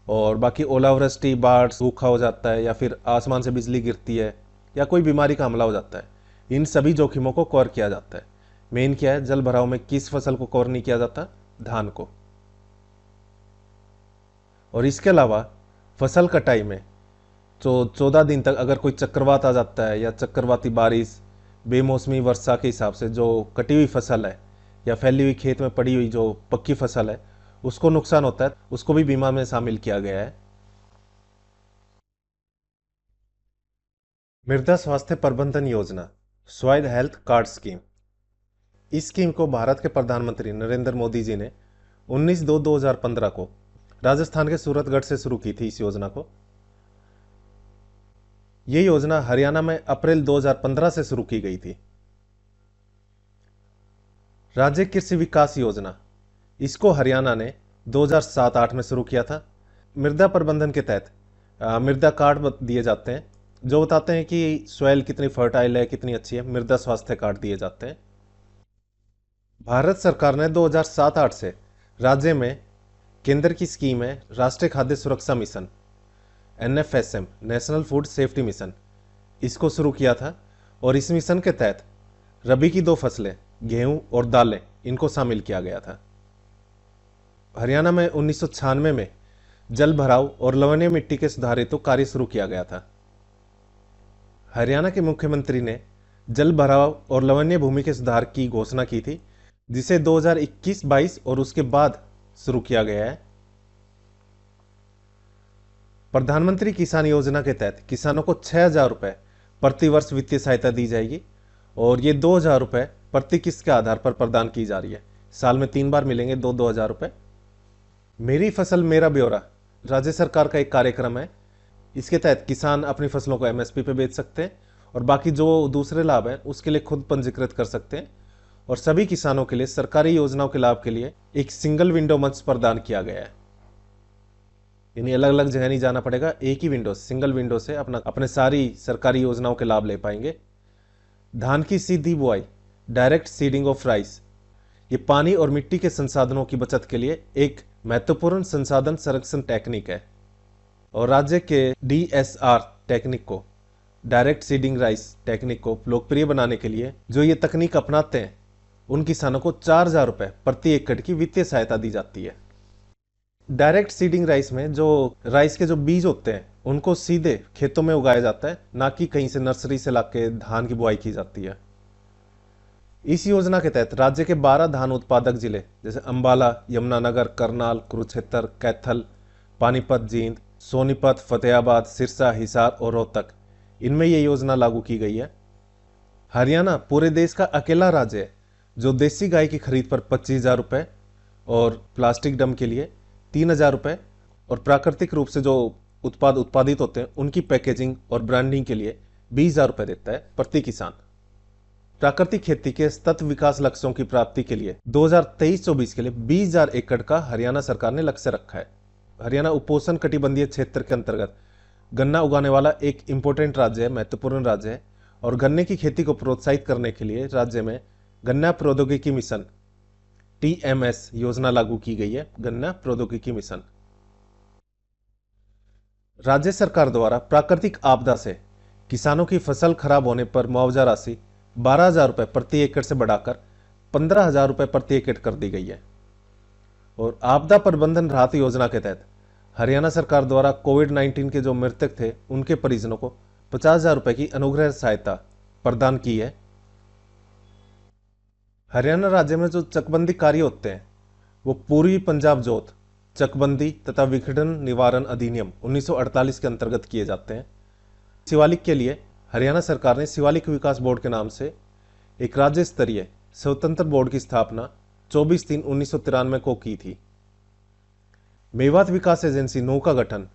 और बाकी ओलावृष्टि, बाढ़, सूखा हो जाता है या फिर आसमान से बिजली गिरती है या कोई बीमारी का हमला हो जाता है, इन सभी जोखिमों को कवर किया जाता है। मेन क्या है, जल भराव में किस फसल को कवर नहीं किया जाता? धान को। और इसके अलावा फसल कटाई में जो 14 दिन तक अगर कोई चक्रवात आ जाता है या चक्रवाती बारिश, बेमौसमी वर्षा के हिसाब से जो कटी हुई फसल है या फैली हुई खेत में पड़ी हुई जो पक्की फसल है उसको नुकसान होता है, उसको भी बीमा में शामिल किया गया है। मृदा स्वास्थ्य प्रबंधन योजना, सॉइल हेल्थ कार्ड स्कीम। इस स्कीम को भारत के प्रधानमंत्री नरेंद्र मोदी जी ने 19/2/2015 को राजस्थान के सूरतगढ़ से शुरू की थी। इस योजना को, यह योजना हरियाणा में अप्रैल 2015 से शुरू की गई थी। राज्य कृषि विकास योजना, इसको हरियाणा ने 2007-8 में शुरू किया था। मृदा प्रबंधन के तहत मृदा कार्ड दिए जाते हैं जो बताते हैं कि सॉइल कितनी फर्टाइल है, कितनी अच्छी है। मृदा स्वास्थ्य कार्ड दिए जाते हैं। भारत सरकार ने 2007-8 से राज्य में केंद्र की स्कीम है राष्ट्रीय खाद्य सुरक्षा mission, NFSM, national food safety mission, इसको शुरू किया था। और इस मिशन के तहत रबी की 2 फसलें गेहूं और दालें, इनको शामिल किया गया था। हरियाणा में 1996 में जल भराव और लवणीय मिट्टी के सुधार हेतु कार्य शुरू किया गया था। हरियाणा के मुख्यमंत्री ने जल भराव और लवणीय भूमि के सुधार की घोषणा की थी, जिसे 2021-22 और उसके बाद शुरू किया गया है। प्रधानमंत्री किसान योजना के तहत किसानों को 6,000 रुपए प्रति वर्ष वित्तीय सहायता दी जाएगी और ये 2,000 रुपए प्रति किस्त के आधार पर प्रदान की जा रही है। साल में 3 बार मिलेंगे 2,000 रुपए। मेरी फसल मेरा ब्यौरा राज्य सरकार का एक कार्यक्रम है। इसके तहत किसान अपनी फसलों को MSP पे बेच सकते हैं और बाकी जो दूसरे लाभ हैं उसके लिए खुद पंजीकृत कर सकते हैं। और सभी किसानों के लिए सरकारी योजनाओं के लाभ के लिए एक सिंगल विंडो मंच प्रदान किया गया है, यानी अलग अलग जगह नहीं जाना पड़ेगा, एक ही विंडो, सिंगल विंडो से अपने सारी सरकारी योजनाओं के लाभ ले पाएंगे। धान की सीधी बुआई, डायरेक्ट सीडिंग ऑफ राइस, ये पानी और मिट्टी के संसाधनों की बचत के लिए एक महत्वपूर्ण संसाधन संरक्षण टेक्निक है। और राज्य के DSR टेक्निक को, डायरेक्ट सीडिंग राइस टेक्निक को लोकप्रिय बनाने के लिए जो ये तकनीक अपनाते हैं उन किसानों को 4,000 रुपए प्रति एकड़ की वित्तीय सहायता दी जाती है। डायरेक्ट सीडिंग राइस में जो राइस के जो बीज होते हैं उनको सीधे खेतों में उगाया जाता है, ना कि कहीं से नर्सरी से लाके धान की बुआई की जाती है। इस योजना के तहत राज्य के 12 धान उत्पादक जिले जैसे अंबाला, यमुनानगर, करनाल, कुरुक्षेत्र, कैथल, पानीपत, जींद, सोनीपत, फतेहाबाद, सिरसा, हिसार और रोहतक, इनमें यह योजना लागू की गई है। हरियाणा पूरे देश का अकेला राज्य है जो देसी गाय की खरीद पर 25,000 रुपए और प्लास्टिक डम के लिए 3,000 रुपए और प्राकृतिक रूप से जो उत्पाद उत्पादित होते हैं उनकी पैकेजिंग और ब्रांडिंग के लिए 20,000 रुपए देता है प्रति किसान। प्राकृतिक खेती के सतत विकास लक्ष्यों की प्राप्ति के लिए 2023-24 के लिए 20,000 एकड़ का हरियाणा सरकार ने लक्ष्य रखा है। हरियाणा उपोष्ण कटिबंधीय क्षेत्र के अंतर्गत गन्ना उगाने वाला एक इंपॉर्टेंट राज्य है, महत्वपूर्ण राज्य है। और गन्ने की खेती को प्रोत्साहित करने के लिए राज्य में गन्ना प्रौद्योगिकी मिशन TMS योजना लागू की गई है। गन्ना प्रौद्योगिकी मिशन राज्य सरकार द्वारा प्राकृतिक आपदा से किसानों की फसल खराब होने पर मुआवजा राशि 12,000 रुपए प्रति एकड़ से बढ़ाकर 15,000 रुपए प्रति एकड़ कर दी गई है। और आपदा प्रबंधन राहत योजना के तहत हरियाणा सरकार द्वारा कोविड-19 के जो मृतक थे उनके परिजनों को 50,000 रुपए की अनुग्रह सहायता प्रदान की है। हरियाणा राज्य में जो चकबंदी कार्य होते हैं वो पूर्वी पंजाब जोत चकबंदी तथा विखंडन निवारण अधिनियम 1948 के अंतर्गत किए जाते हैं। शिवालिक के लिए हरियाणा सरकार ने शिवालिक विकास बोर्ड के नाम से एक राज्य स्तरीय स्वतंत्र बोर्ड की स्थापना 24/3/1993 को की थी। मेवात विकास एजेंसी नौ का गठन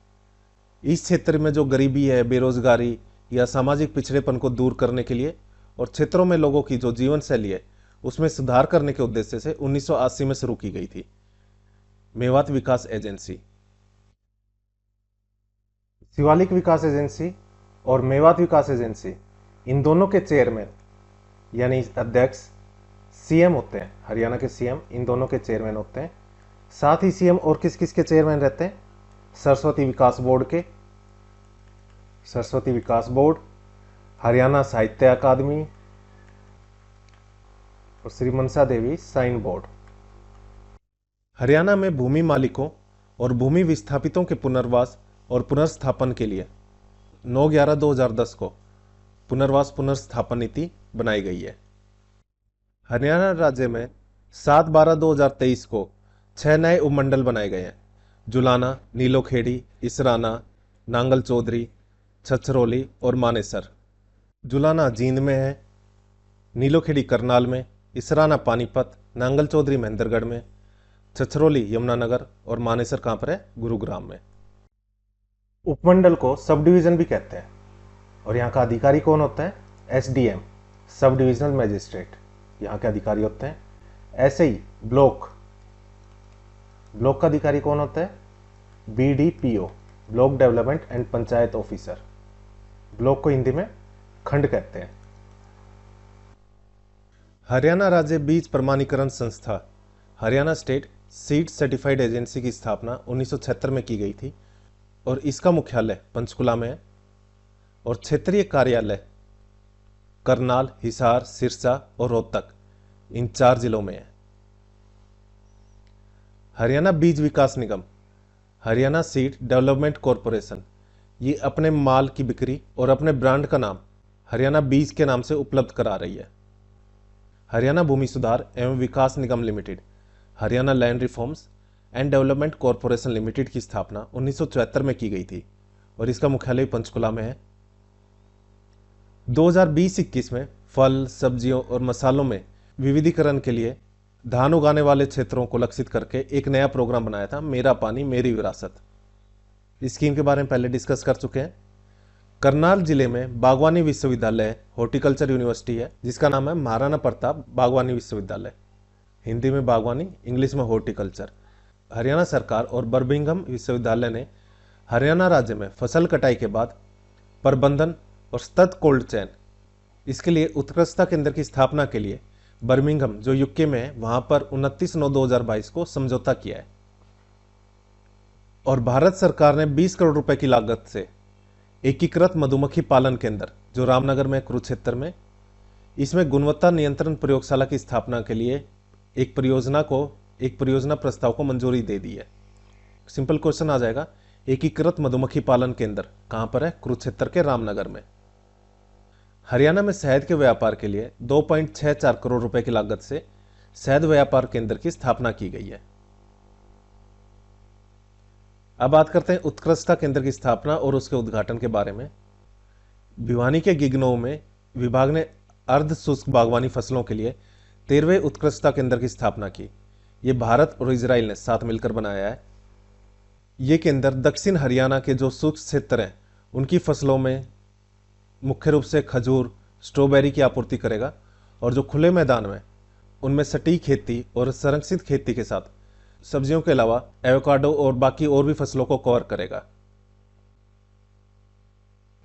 इस क्षेत्र में जो गरीबी है, बेरोजगारी या सामाजिक पिछड़ेपन को दूर करने के लिए और क्षेत्रों में लोगों की जो जीवन शैली है उसमें सुधार करने के उद्देश्य से 1980 में शुरू की गई थी मेवात विकास एजेंसी। शिवालिक विकास एजेंसी और मेवात विकास एजेंसी, इन दोनों के चेयरमैन यानी अध्यक्ष सीएम होते हैं। हरियाणा के सीएम इन दोनों के चेयरमैन होते हैं। साथ ही सीएम और किस किस के चेयरमैन रहते हैं? सरस्वती विकास बोर्ड के, सरस्वती विकास बोर्ड, हरियाणा साहित्य अकादमी और श्री मनसा देवी साइन बोर्ड। हरियाणा में भूमि मालिकों और भूमि विस्थापितों के पुनर्वास और पुनर्स्थापन के लिए 9/11/2010 को पुनर्वास पुनर्स्थापन नीति बनाई गई है। हरियाणा राज्य में 7/12/2023 को 6 नए उपमंडल बनाए गए हैं। जुलाना, नीलोखेड़ी, इसराना, नांगल चौधरी, छछरौली और मानेसर। जुलाना जींद में है, नीलोखेड़ी करनाल में, इसराना पानीपत, नांगल चौधरी महेंद्रगढ़ में, छछरौली यमुनानगर और मानेसर कहाँ पर है? गुरुग्राम में। उपमंडल को सब डिवीजन भी कहते हैं और यहाँ का अधिकारी कौन होता है? एसडीएम, सब डिविजनल मैजिस्ट्रेट, यहाँ के अधिकारी होते हैं। ऐसे ही ब्लॉक, ब्लॉक का अधिकारी कौन होता है? BDPO, block development and panchayat officer. Block को हिंदी में खंड कहते हैं। हरियाणा राज्य बीज प्रमाणीकरण संस्था, Haryana state seed certified agency की स्थापना 1976 में की गई थी और इसका मुख्यालय पंचकुला में है और क्षेत्रीय कार्यालय करनाल, हिसार, सिरसा और रोहतक, इन 4 जिलों में है। हरियाणा बीज विकास निगम, हरियाणा सीड डेवलपमेंट कॉरपोरेशन, ये अपने माल की बिक्री और अपने ब्रांड का नाम हरियाणा बीज के नाम से उपलब्ध करा रही है। हरियाणा भूमि सुधार एवं विकास निगम limited, Haryana land reforms and development corporation limited की स्थापना 1974 में की गई थी और इसका मुख्यालय पंचकुला में है। 2020-21 में फल, सब्जियों और मसालों में विविधीकरण के लिए धान उगाने वाले क्षेत्रों को लक्षित करके एक नया प्रोग्राम बनाया था, मेरा पानी मेरी विरासत। इस स्कीम के बारे में पहले डिस्कस कर चुके हैं। करनाल जिले में बागवानी विश्वविद्यालय हॉर्टिकल्चर यूनिवर्सिटी है जिसका नाम है महाराणा प्रताप बागवानी विश्वविद्यालय, हिंदी में बागवानी, इंग्लिश में हॉर्टिकल्चर। हरियाणा सरकार और बर्मिंघम विश्वविद्यालय ने हरियाणा राज्य में फसल कटाई के बाद प्रबंधन और सतत कोल्ड चेन, इसके लिए उत्कृष्टता केंद्र की स्थापना के लिए बर्मिंघम जो यूके में है वहां पर 29/9/2022 को समझौता किया है। और भारत सरकार ने 20 करोड़ रुपए की लागत से एकीकृत मधुमक्खी पालन केंद्र जो रामनगर में, कुरुक्षेत्र में, इसमें गुणवत्ता नियंत्रण प्रयोगशाला की स्थापना के लिए एक परियोजना प्रस्ताव को मंजूरी दे दी है। सिंपल क्वेश्चन आ जाएगा, एकीकृत मधुमक्खी पालन केंद्र कहां पर है? कुरुक्षेत्र के रामनगर में। हरियाणा में शहद के व्यापार के लिए 2.64 करोड़ रुपए की लागत से शहद व्यापार केंद्र की स्थापना की गई है। अब बात करते हैं उत्कृष्टता केंद्र की स्थापना और उसके उद्घाटन के बारे में। भिवानी के गिगनऊ में विभाग ने अर्ध शुष्क बागवानी फसलों के लिए 13वें उत्कृष्टता केंद्र की स्थापना की। ये भारत और इजराइल ने साथ मिलकर बनाया है। ये केंद्र दक्षिण हरियाणा के जो शुष्क क्षेत्र हैं उनकी फसलों में मुख्य रूप से खजूर, स्ट्रॉबेरी की आपूर्ति करेगा और जो खुले मैदान में उनमें सटीक खेती और संरक्षित खेती के साथ सब्जियों के अलावा एवोकाडो और बाकी और भी फसलों को कवर करेगा।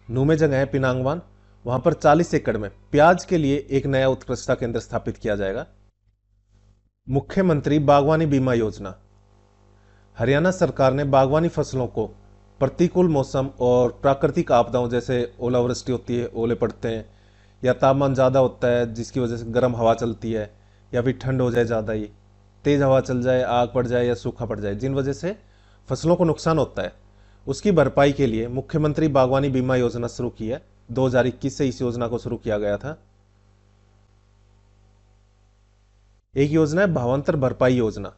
नू में जगह है पिनांगवान, वहां पर 40 एकड़ में प्याज के लिए एक नया उत्कृष्टता केंद्र स्थापित किया जाएगा। मुख्यमंत्री बागवानी बीमा योजना, हरियाणा सरकार ने बागवानी फसलों को प्रतिकूल मौसम और प्राकृतिक आपदाओं जैसे ओलावृष्टि होती है, ओले पड़ते हैं, या तापमान ज़्यादा होता है जिसकी वजह से गर्म हवा चलती है, या फिर ठंड हो जाए ज़्यादा ही, तेज़ हवा चल जाए, आग पड़ जाए या सूखा पड़ जाए, जिन वजह से फसलों को नुकसान होता है, उसकी भरपाई के लिए मुख्यमंत्री बागवानी बीमा योजना शुरू की है। 2021 से इस योजना को शुरू किया गया था। एक योजना है भावांतर भरपाई योजना।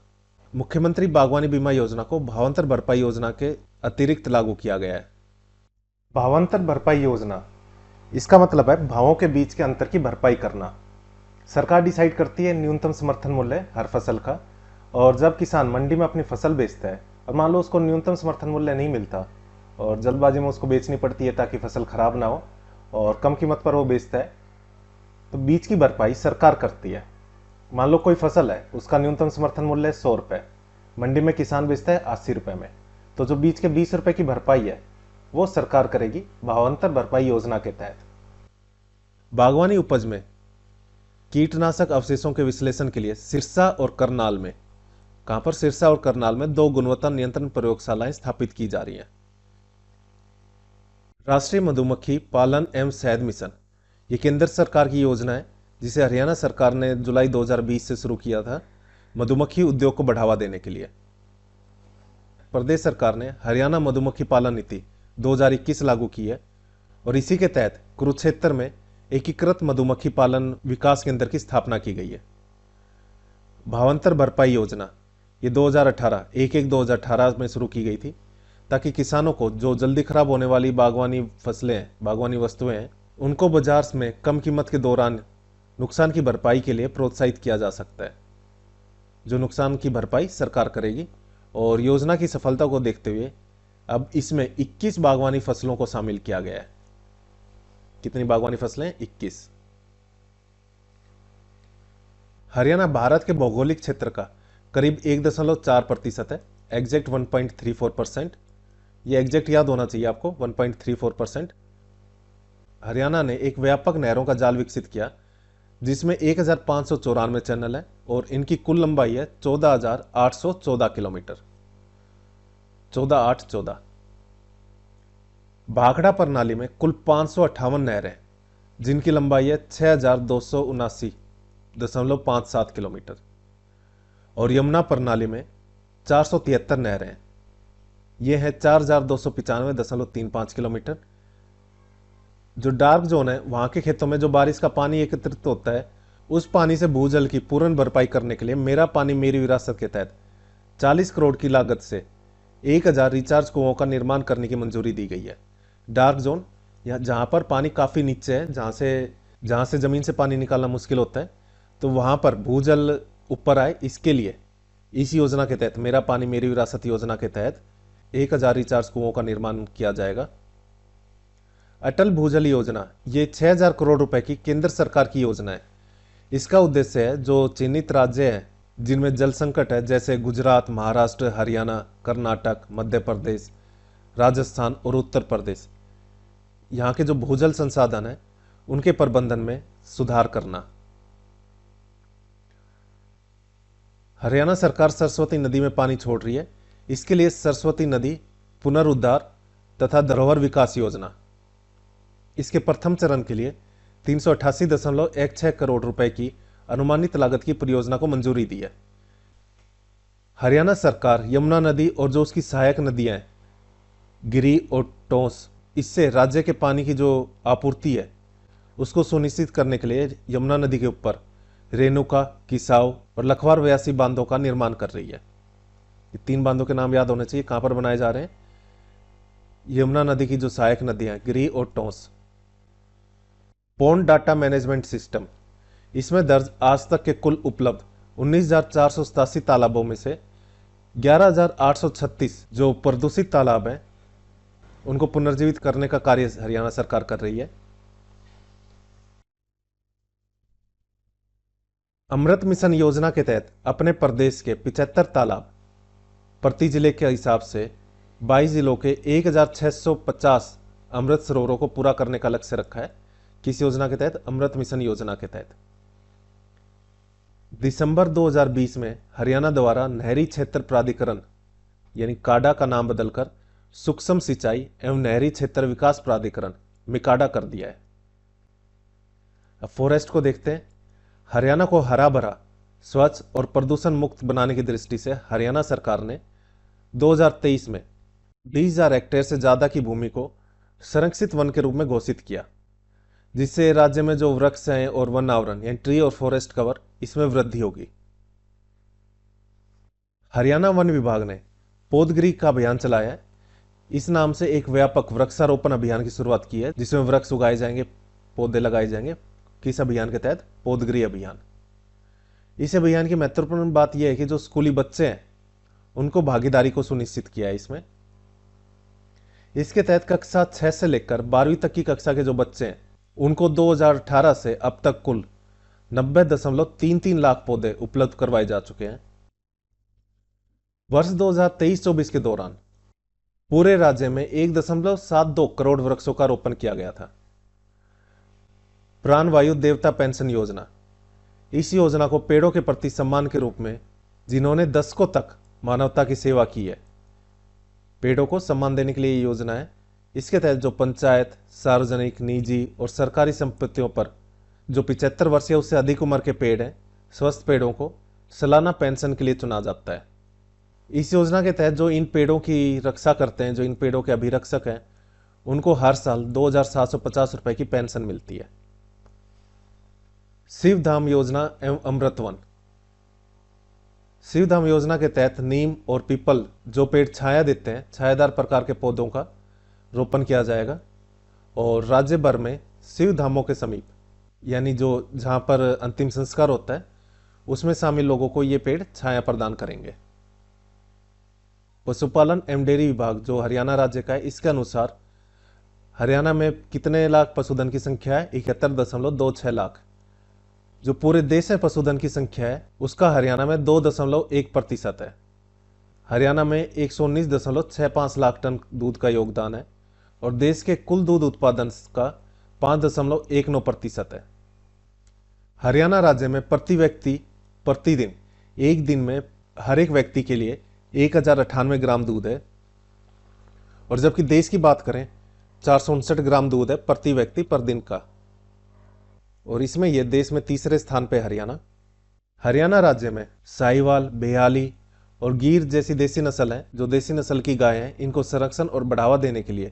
मुख्यमंत्री बागवानी बीमा योजना को भावांतर भरपाई योजना के अतिरिक्त लागू किया गया है। भावांतर भरपाई योजना, इसका मतलब है भावों के बीच के अंतर की भरपाई करना। सरकार डिसाइड करती है न्यूनतम समर्थन मूल्य हर फसल का, और जब किसान मंडी में अपनी फसल बेचता है और मान लो उसको न्यूनतम समर्थन मूल्य नहीं मिलता और जल्दबाजी में उसको बेचनी पड़ती है ताकि फसल खराब ना हो और कम कीमत पर वो बेचता है, तो बीज की भरपाई सरकार करती है। मान लो कोई फसल है, उसका न्यूनतम समर्थन मूल्य है 100 रुपये, मंडी में किसान बेचता है 80 रुपये में, तो जो बीज के 20 रुपये की भरपाई है वो सरकार करेगी भावांतर भरपाई योजना के तहत। बागवानी उपज में कीटनाशक अवशेषों के विश्लेषण के लिए सिरसा और करनाल में, कहां पर, सिरसा और करनाल में 2 गुणवत्ता नियंत्रण प्रयोगशालाएं स्थापित की जा रही हैं। राष्ट्रीय मधुमक्खी पालन एवं शहद मिशन, ये केंद्र सरकार की योजना है जिसे हरियाणा सरकार ने जुलाई 2020 से शुरू किया था मधुमक्खी उद्योग को बढ़ावा देने के लिए। प्रदेश सरकार ने हरियाणा मधुमक्खी पालन नीति 2021 लागू की है और इसी के तहत कुरुक्षेत्र में एकीकृत मधुमक्खी पालन विकास केंद्र की स्थापना की गई है। भावांतर भरपाई योजना ये 2018 में शुरू की गई थी ताकि किसानों को जो जल्दी खराब होने वाली बागवानी फसलें हैं, बागवानी वस्तुएं हैं, उनको बाजार में कम कीमत के दौरान नुकसान की भरपाई के लिए प्रोत्साहित किया जा सकता है, जो नुकसान की भरपाई सरकार करेगी। और योजना की सफलता को देखते हुए अब इसमें 21 बागवानी फसलों को शामिल किया गया है। कितनी बागवानी फसलें? 21। हरियाणा भारत के भौगोलिक क्षेत्र का करीब 1.4% है, एग्जैक्ट 1.34%। ये एग्जैक्ट याद होना चाहिए आपको, 1.34%। हरियाणा ने एक व्यापक नहरों का जाल विकसित किया जिसमें 1594 चैनल है और इनकी कुल लंबाई है 14,814 किलोमीटर। 14,814। भाखड़ा प्रणाली में कुल 558 नहरें हैं जिनकी लंबाई है 6,279.57 किलोमीटर और यमुना प्रणाली में 473 नहरें हैं, ये है 4,295.35 किलोमीटर। जो डार्क जोन है, वहां के खेतों में जो बारिश का पानी एकत्रित होता है, उस पानी से भूजल की पूर्ण भरपाई करने के लिए मेरा पानी मेरी विरासत के तहत 40 करोड़ की लागत से 1,000 रिचार्ज कुओं का निर्माण करने की मंजूरी दी गई है। डार्क जोन या जहां पर पानी काफी नीचे है, जहां से जमीन से पानी निकालना मुश्किल होता है, तो वहां पर भूजल ऊपर आए, इसके लिए इस योजना के तहत, मेरा पानी मेरी विरासत योजना के तहत 1,000 रिचार्ज कुओं का निर्माण किया जाएगा। अटल भूजल योजना ये 6,000 करोड़ रुपए की केंद्र सरकार की योजना है। इसका उद्देश्य है जो चिन्हित राज्य हैं जिनमें जल संकट है, जैसे गुजरात, महाराष्ट्र, हरियाणा, कर्नाटक, मध्य प्रदेश, राजस्थान और उत्तर प्रदेश, यहाँ के जो भूजल संसाधन है उनके प्रबंधन में सुधार करना। हरियाणा सरकार सरस्वती नदी में पानी छोड़ रही है, इसके लिए सरस्वती नदी पुनरुद्धार तथा धरोहर विकास योजना, इसके प्रथम चरण के लिए 388.16 करोड़ रुपए की अनुमानित लागत की परियोजना को मंजूरी दी है। हरियाणा सरकार यमुना नदी और जो उसकी सहायक नदियां हैं गिरी और टोंस, इससे राज्य के पानी की जो आपूर्ति है उसको सुनिश्चित करने के लिए यमुना नदी के ऊपर रेणुका, किसाऊ और लखवार व्यासी बांधों का निर्माण कर रही है। ये 3 बांधों के नाम याद होने चाहिए, कहां पर बनाए जा रहे हैं। यमुना नदी की जो सहायक नदियां गिरी और Tons. Pond data management system, इसमें दर्ज आज तक के कुल उपलब्ध 19,487 तालाबों में से 11,836 जो प्रदूषित तालाब हैं उनको पुनर्जीवित करने का कार्य हरियाणा सरकार कर रही है। अमृत मिशन योजना के तहत अपने प्रदेश के 75 तालाब प्रति जिले के हिसाब से 22 जिलों के 1,650 अमृत सरोवरों को पूरा करने का लक्ष्य रखा है। किस योजना के तहत? अमृत मिशन योजना के तहत। दिसंबर 2020 में हरियाणा द्वारा नहरी क्षेत्र प्राधिकरण यानी काडा का नाम बदलकर सूक्ष्म सिंचाई एवं नहरी क्षेत्र विकास प्राधिकरण मिकाडा कर दिया है। अब फॉरेस्ट को देखते हैं। हरियाणा को हरा भरा, स्वच्छ और प्रदूषण मुक्त बनाने की दृष्टि से हरियाणा सरकार ने 2023 में 20,000 हेक्टेयर से ज्यादा की भूमि को संरक्षित वन के रूप में घोषित किया, जिससे राज्य में जो वृक्ष हैं और वन आवरण यानी ट्री और फॉरेस्ट कवर, इसमें वृद्धि होगी। हरियाणा वन विभाग ने पौधगिरी का अभियान चलाया है। इस नाम से एक व्यापक वृक्षारोपण अभियान की शुरुआत की है जिसमें वृक्ष उगाए जाएंगे, पौधे लगाए जाएंगे। किस अभियान के तहत? पौधगिरी अभियान। इस अभियान की महत्वपूर्ण बात यह है कि जो स्कूली बच्चे हैं उनको भागीदारी को सुनिश्चित किया है इसमें। इसके तहत कक्षा 6 से लेकर 12वीं तक की कक्षा के जो बच्चे हैं उनको 2018 से अब तक कुल 90.33 लाख पौधे उपलब्ध करवाए जा चुके हैं। वर्ष 2023-24 के दौरान पूरे राज्य में 1.72 करोड़ वृक्षों का रोपण किया गया था। प्राणवायु देवता पेंशन योजना, इस योजना को पेड़ों के प्रति सम्मान के रूप में जिन्होंने दशकों तक मानवता की सेवा की है, पेड़ों को सम्मान देने के लिए ये योजना है। इसके तहत जो पंचायत, सार्वजनिक, निजी और सरकारी संपत्तियों पर जो 75 वर्ष या उससे अधिक उम्र के पेड़ हैं, स्वस्थ पेड़ों को सालाना पेंशन के लिए चुना जाता है। इस योजना के तहत जो इन पेड़ों की रक्षा करते हैं, जो इन पेड़ों के अभिरक्षक हैं, उनको हर साल 2,750 रुपए की पेंशन मिलती है। शिवधाम योजना एवं अमृतवन, शिवधाम योजना के तहत नीम और पीपल जो पेड़ छाया देते हैं, छायादार प्रकार के पौधों का रोपण किया जाएगा और राज्य भर में शिवधामों के समीप, यानी जो जहां पर अंतिम संस्कार होता है, उसमें शामिल लोगों को ये पेड़ छाया प्रदान करेंगे। पशुपालन एवं डेयरी विभाग जो हरियाणा राज्य का है, इसके अनुसार हरियाणा में कितने लाख पशुधन की संख्या है? 71.26 लाख। जो पूरे देश में पशुधन की संख्या है उसका हरियाणा में 2.1% है। हरियाणा में 119.65 लाख टन दूध का योगदान है और देश के कुल दूध उत्पादन का 5.19% है। हरियाणा राज्य में प्रति व्यक्ति प्रतिदिन एक दिन में हर एक व्यक्ति के लिए 1098 ग्राम दूध है और जबकि देश की बात करें 459 ग्राम दूध है प्रति व्यक्ति पर दिन का, और इसमें यह देश में तीसरे स्थान पे हरियाणा। हरियाणा राज्य में साहिवाल, बेहाली और गिर जैसी देसी नस्ल है, जो देसी नस्ल की गाय हैं, इनको संरक्षण और बढ़ावा देने के लिए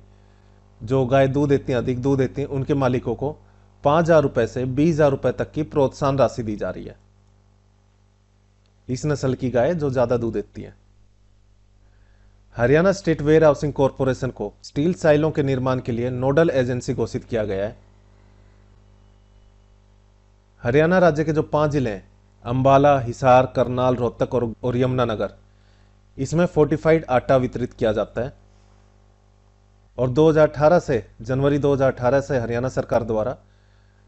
जो गाय दूध देती हैं, अधिक दूध देती हैं, उनके मालिकों को 5,000 रुपए से 20,000 रुपए तक की प्रोत्साहन राशि दी जा रही है। इस नस्ल की गाय जो ज्यादा दूध देती है। Haryana state warehousing corporation को स्टील साइलों के निर्माण के लिए नोडल एजेंसी घोषित किया गया है। हरियाणा राज्य के जो 5 जिले हैं, अंबाला, हिसार, करनाल, रोहतक और यमुनानगर, इसमें फोर्टिफाइड आटा वितरित किया जाता है और 2018 से जनवरी 2018 से हरियाणा सरकार द्वारा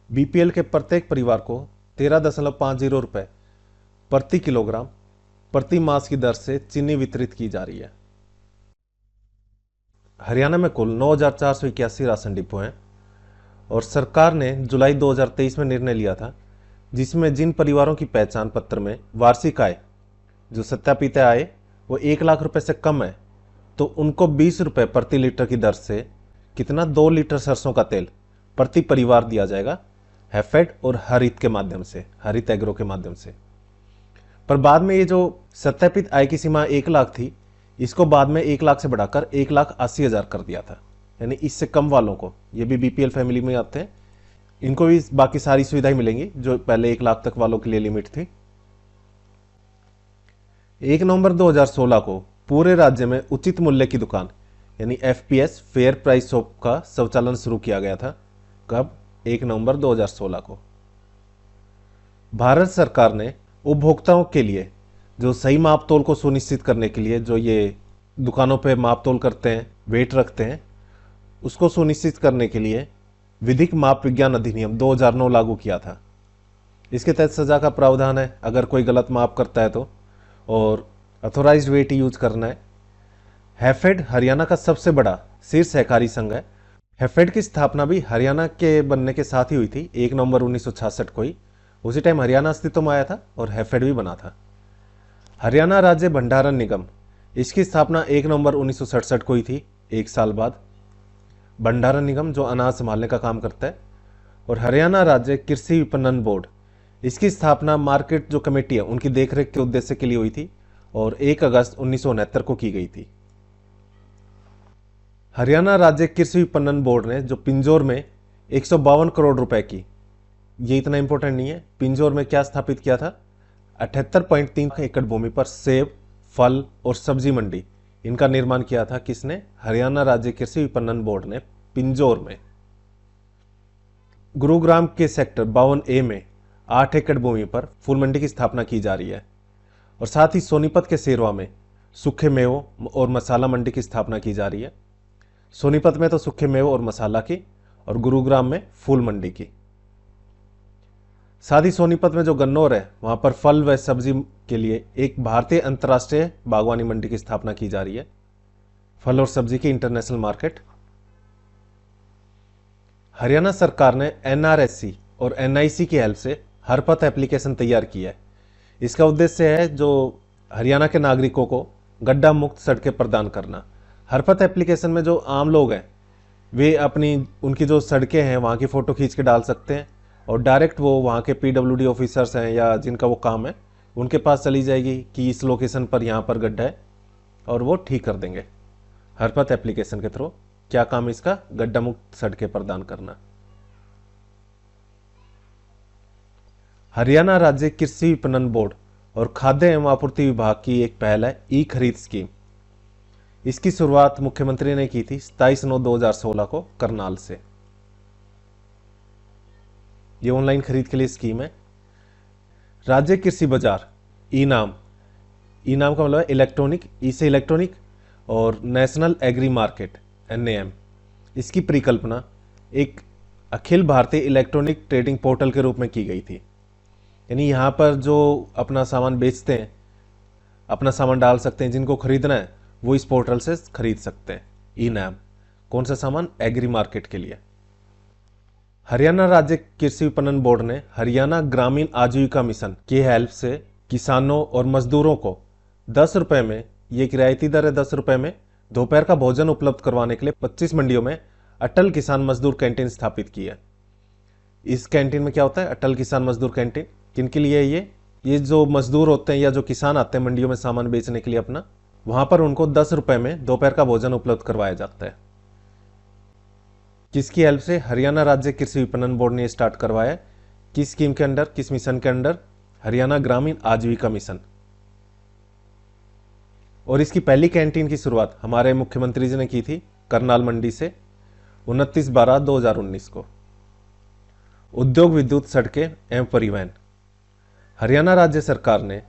बीपीएल के प्रत्येक परिवार को 13.50 रुपए प्रति किलोग्राम प्रति मास की दर से चीनी वितरित की जा रही है। हरियाणा में कुल 9,481 राशन डिपो हैं और सरकार ने जुलाई 2023 में निर्णय लिया था, जिसमें जिन परिवारों की पहचान पत्र में वार्षिक आय जो सत्यापित आय वो 1 लाख रुपए से कम है, तो उनको 20 रुपए प्रति लीटर की दर से कितना 2 लीटर सरसों का तेल प्रति परिवार दिया जाएगा, हैफेड और हरित के माध्यम से, हरित एग्रो के माध्यम से। पर बाद में ये जो सत्यापित आय की सीमा 1 लाख थी, इसको बाद में 1 लाख से बढ़ाकर 1,80,000 कर दिया था। यानी इससे कम वालों को, ये भी बीपीएल फैमिली में आते हैं, इनको भी बाकी सारी सुविधाएं मिलेंगी जो पहले 1 लाख तक वालों के लिए लिमिट थी। 1 नवंबर 2016 को पूरे राज्य में उचित मूल्य की दुकान यानी एफपीएस, फेयर प्राइस शॉप का संचालन शुरू किया गया था। कब? 1 नवंबर 2016 को। भारत सरकार ने उपभोक्ताओं के लिए जो सही माप तोल को सुनिश्चित करने के लिए जो ये दुकानों पे माप तोल करते हैं, वेट रखते हैं, उसको सुनिश्चित करने के लिए विधिक माप विज्ञान अधिनियम 2009 लागू किया था। इसके तहत सजा का प्रावधान है अगर कोई गलत माप करता है तो, और अथोराइज्ड वेट यूज करना है। हैफेड हरियाणा का सबसे बड़ा शीर्ष सहकारी संघ है। हैफेड की स्थापना भी हरियाणा के बनने के साथ ही हुई थी, 1 नवंबर 1966 को ही। उसी टाइम हरियाणा अस्तित्व में आया था और हैफेड भी बना था। हरियाणा राज्य भंडारण निगम, इसकी स्थापना 1 नवंबर 1967 को ही थी, 1 साल बाद। भंडारण निगम जो अनाज संभालने का काम करता है। और हरियाणा राज्य कृषि विपणन बोर्ड, इसकी स्थापना मार्केट जो कमेटी है उनकी देखरेख के उद्देश्य के लिए हुई थी और 1 अगस्त 1969 को की गई थी। हरियाणा राज्य कृषि विपणन बोर्ड ने जो पिंजौर में 152 करोड़ रुपए की, ये इतना इंपॉर्टेंट नहीं है, पिंजौर में क्या स्थापित किया था, 78.3 एकड़ भूमि पर सेब, फल और सब्जी मंडी, इनका निर्माण किया था। किसने? हरियाणा राज्य कृषि विपणन बोर्ड ने पिंजौर में। गुरुग्राम के सेक्टर 52A में 8 एकड़ भूमि पर फूल मंडी की स्थापना की जा रही है और साथ ही सोनीपत के सेरवा में सूखे मेवों और मसाला मंडी की स्थापना की जा रही है। सोनीपत में तो सूखे मेवों और मसाला की, और गुरुग्राम में फूल मंडी की। साथ ही सोनीपत में जो गन्नौर है वहां पर फल व सब्जी के लिए एक भारतीय अंतर्राष्ट्रीय बागवानी मंडी की स्थापना की जा रही है, फल और सब्जी की इंटरनेशनल मार्केट। हरियाणा सरकार ने NRSC और NIC की हेल्प से हरपथ एप्लीकेशन तैयार की है। इसका उद्देश्य है जो हरियाणा के नागरिकों को गड्ढा मुक्त सड़कें प्रदान करना। हरपथ एप्लीकेशन में जो आम लोग हैं वे उनकी जो सड़कें हैं वहाँ की फ़ोटो खींच के डाल सकते हैं, और डायरेक्ट वो वहाँ के PWD ऑफिसर्स हैं या जिनका वो काम है उनके पास चली जाएगी कि इस लोकेशन पर यहाँ पर गड्ढा है, और वो ठीक कर देंगे हरपथ एप्लीकेशन के थ्रू। क्या काम इसका? गड्ढा मुक्त सड़कें प्रदान करना। हरियाणा राज्य कृषि विपणन बोर्ड और खाद्य एवं आपूर्ति विभाग की एक पहल है ई खरीद स्कीम। इसकी शुरुआत मुख्यमंत्री ने की थी 27/9/2016 को करनाल से। ये ऑनलाइन खरीद के लिए स्कीम है। राज्य कृषि बाजार ई नाम का मतलब है इलेक्ट्रॉनिक, ई से इलेक्ट्रॉनिक, और नेशनल एग्री मार्केट NAM। इसकी परिकल्पना एक Akhil Bharatiya electronic trading portal के रूप में की गई थी। यानी यहाँ पर जो अपना सामान बेचते हैं, अपना सामान डाल सकते हैं, जिनको खरीदना है वो इस पोर्टल से खरीद सकते हैं। ई नाम कौन सा सामान? एग्री मार्केट के लिए। हरियाणा राज्य कृषि विपणन बोर्ड ने हरियाणा ग्रामीण आजीविका मिशन की हेल्प से किसानों और मजदूरों को 10 रुपए में, ये किरायती दर है 10 रुपए में, दोपहर का भोजन उपलब्ध करवाने के लिए 25 मंडियों में अटल किसान मजदूर कैंटीन स्थापित की है। इस कैंटीन में क्या होता है? अटल किसान मजदूर कैंटीन। किनके लिए है ये जो मजदूर होते हैं या जो किसान आते हैं मंडियों में सामान बेचने के लिए अपना, वहां पर उनको 10 रुपए में दोपहर का भोजन उपलब्ध करवाया जाता है। किसकी हेल्प से? हरियाणा राज्य कृषि विपणन बोर्ड ने स्टार्ट करवाया है। किस स्कीम के अंडर, किस मिशन के अंडर? हरियाणा ग्रामीण आजीविका मिशन। और इसकी पहली कैंटीन की शुरुआत हमारे मुख्यमंत्री जी ने की थी करनाल मंडी से 29/12/2019 को। उद्योग, विद्युत, सड़कें एवं परिवहन। हरियाणा राज्य सरकार ने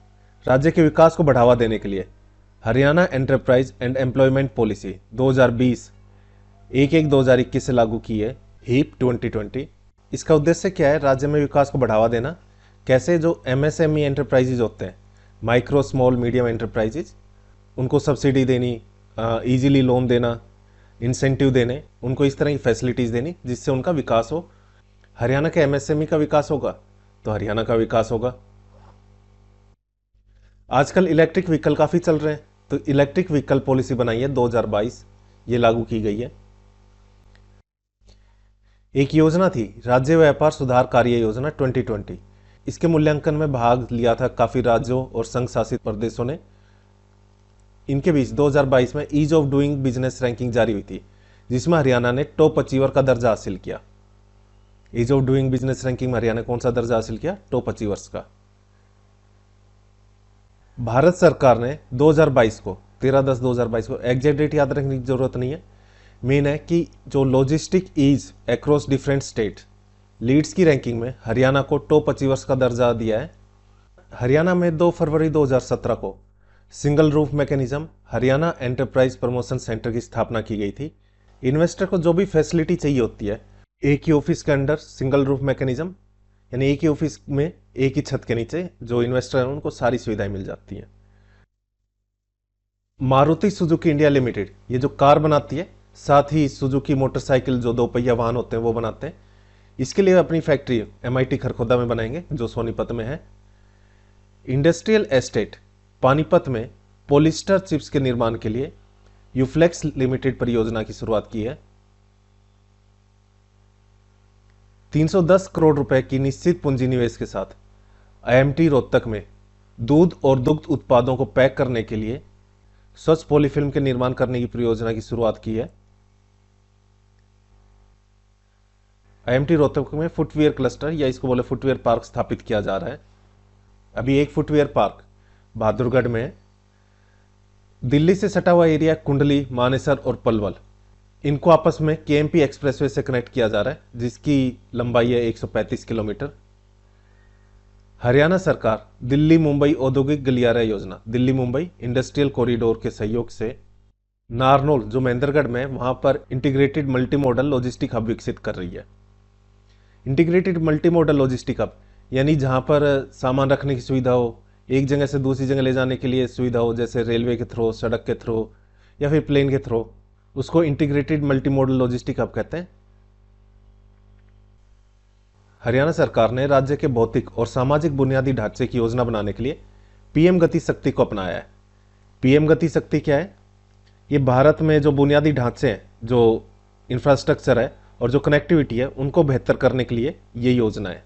राज्य के विकास को बढ़ावा देने के लिए Haryana enterprise and employment policy 2020 1/1/2021 से लागू की है, HEEP 2020। इसका उद्देश्य क्या है? राज्य में विकास को बढ़ावा देना। कैसे? जो MSME एंटरप्राइजेज होते हैं, माइक्रो स्मॉल मीडियम एंटरप्राइजेज, उनको सब्सिडी देनी, इजीली लोन देना, इंसेंटिव देने, उनको इस तरह की फैसिलिटीज देनी जिससे उनका विकास हो। हरियाणा के MSME का विकास होगा तो हरियाणा का विकास होगा। आजकल इलेक्ट्रिक व्हीकल काफी चल रहे हैं, तो इलेक्ट्रिक व्हीकल पॉलिसी बनाई है 2022, ये लागू की गई है। एक योजना थी राज्य व्यापार सुधार कार्य योजना 2020। इसके मूल्यांकन में भाग लिया था काफी राज्यों और संघ शासित प्रदेशों ने। इनके बीच 2022 में ease of doing business ranking जारी हुई थी, जिसमें हरियाणा ने टॉप अचीवर का दर्जा हासिल किया। Ease of doing business ranking में हरियाणा कौन सा दर्जा हासिल किया? टॉप अचीवर्स का। भारत सरकार ने 2022 को 13/10/2022 को, एग्जैक्ट डेट याद रखने की जरूरत नहीं है, मेन है कि जो logistic ease across different state LEADS की रैंकिंग में हरियाणा को टॉप अचीवर्स का दर्जा दिया है। हरियाणा में 2 फरवरी 2017 को single roof mechanism Haryana enterprise promotion centre की स्थापना की गई थी। इन्वेस्टर को जो भी फैसिलिटी चाहिए होती है एक ही ऑफिस के अंडर, सिंगल रूफ मैकेनिज्म, यानी एक ही ऑफिस में एक ही छत के नीचे जो इन्वेस्टर हैं उनको सारी सुविधाएं मिल जाती हैं। मारुति सुजुकी इंडिया लिमिटेड ये जो कार बनाती है, साथ ही सुजुकी मोटरसाइकिल जो 2 पहिया वाहन होते हैं वो बनाते हैं, इसके लिए अपनी फैक्ट्री MIT खरखोदा में बनाएंगे जो सोनीपत में है। इंडस्ट्रियल एस्टेट पानीपत में पॉलिस्टर चिप्स के निर्माण के लिए यूफ्लेक्स लिमिटेड परियोजना की शुरुआत की है। 310 करोड़ रुपए की निश्चित पूंजी निवेश के साथ IMT रोहतक में दूध और दुग्ध उत्पादों को पैक करने के लिए स्वच्छ पॉलीफिल्म के निर्माण करने की परियोजना की शुरुआत की है। IMT रोहतक में फुटवियर क्लस्टर या इसको बोले फुटवियर पार्क स्थापित किया जा रहा है। अभी एक फुटवियर पार्क बहादुरगढ़ में है। दिल्ली से सटा हुआ एरिया कुंडली, मानेसर और पलवल, इनको आपस में KMP एक्सप्रेसवे से कनेक्ट किया जा रहा है, जिसकी लंबाई है 135 किलोमीटर। हरियाणा सरकार दिल्ली मुंबई औद्योगिक गलियारा योजना, दिल्ली मुंबई इंडस्ट्रियल कॉरिडोर के सहयोग से नारनौल जो महेंद्रगढ़ में, वहां पर integrated multi modal logistic hub विकसित कर रही है। Integrated multi modal logistic hub यानी जहां पर सामान रखने की सुविधा हो, एक जगह से दूसरी जगह ले जाने के लिए सुविधा हो, जैसे रेलवे के थ्रू, सड़क के थ्रू या फिर प्लेन के थ्रू, उसको integrated multi modal logistic hub कहते हैं। हरियाणा सरकार ने राज्य के भौतिक और सामाजिक बुनियादी ढांचे की योजना बनाने के लिए पीएम गति शक्ति को अपनाया है। पीएम गति शक्ति क्या है? ये भारत में जो बुनियादी ढांचे हैं, जो इंफ्रास्ट्रक्चर है और जो कनेक्टिविटी है, उनको बेहतर करने के लिए ये योजना है।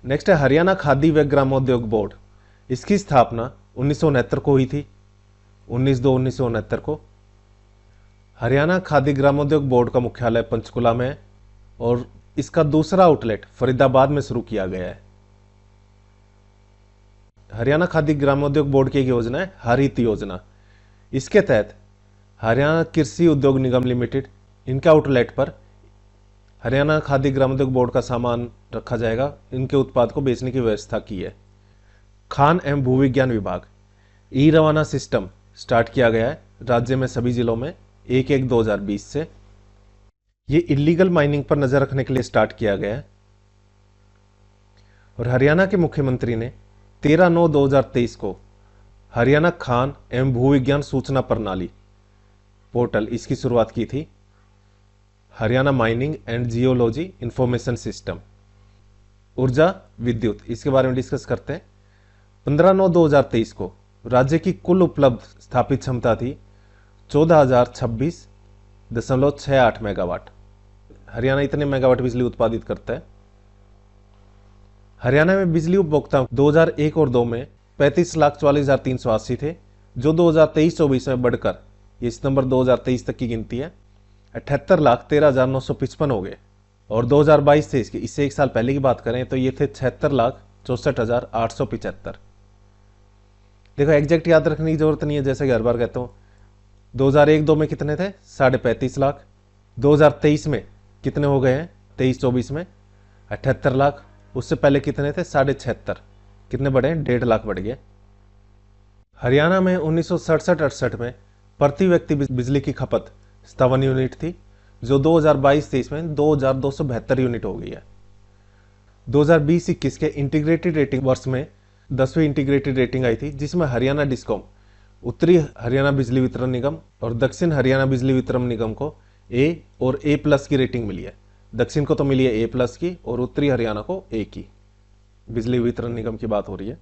नेक्स्ट है हरियाणा खादी व ग्रामोद्योग बोर्ड। इसकी स्थापना 1969 को हुई थी, 19/2/1969 को। हरियाणा खादी ग्रामोद्योग बोर्ड का मुख्यालय पंचकुला में है और इसका दूसरा आउटलेट फरीदाबाद में शुरू किया गया है। हरियाणा खादी ग्रामोद्योग बोर्ड की एक योजना है हरित योजना। इसके तहत हरियाणा कृषि उद्योग निगम लिमिटेड, इनके आउटलेट पर हरियाणा खादी ग्रामोद्योग बोर्ड का सामान रखा जाएगा, इनके उत्पाद को बेचने की व्यवस्था की है। खान एवं भूविज्ञान विभाग ई रवाना सिस्टम स्टार्ट किया गया है राज्य में सभी जिलों में 1/1/2020 से। ये इलीगल माइनिंग पर नजर रखने के लिए स्टार्ट किया गया है। और हरियाणा के मुख्यमंत्री ने 13/9/2023 को हरियाणा खान एवं भूविज्ञान सूचना प्रणाली पोर्टल, इसकी शुरुआत की थी। Haryana mining and geology information system. ऊर्जा विद्युत, इसके बारे में डिस्कस करते हैं। 15/9/2023 को राज्य की कुल उपलब्ध स्थापित क्षमता थी 14,026.68 मेगावाट। हरियाणा इतने मेगावाट बिजली उत्पादित करता है। हरियाणा में बिजली उपभोक्ता 2001 और 2 में 35,44,380 थे, जो 2023-24 में बढ़कर, ये सितंबर 2023 तक की गिनती है, 78,13,955 हो गए। और 2022 से इससे एक साल पहले की बात करें तो ये थे 76,64,875। देखो एग्जैक्ट याद रखने की जरूरत नहीं है, जैसे कि हर बार कहता हूँ। 2001-2 में कितने थे? 35.5 लाख। 2023 में कितने हो गए हैं? 23-24 में 78 लाख। उससे पहले कितने थे? 76.5। कितने बढ़े? 1.5 लाख बढ़ गए। हरियाणा में 1967-68 में प्रति व्यक्ति बिजली की खपत 57 यूनिट थी, जो 2022-23 में 2,272 यूनिट हो गई है। 2020-21 के इंटीग्रेटेड रेटिंग वर्ष में 10वीं इंटीग्रेटेड रेटिंग आई थी, जिसमें हरियाणा डिस्कॉम, उत्तरी हरियाणा बिजली वितरण निगम और दक्षिण हरियाणा बिजली वितरण निगम को ए और A+ की रेटिंग मिली है। दक्षिण को तो मिली है A+ की और उत्तरी हरियाणा को A की। बिजली वितरण निगम की बात हो रही है।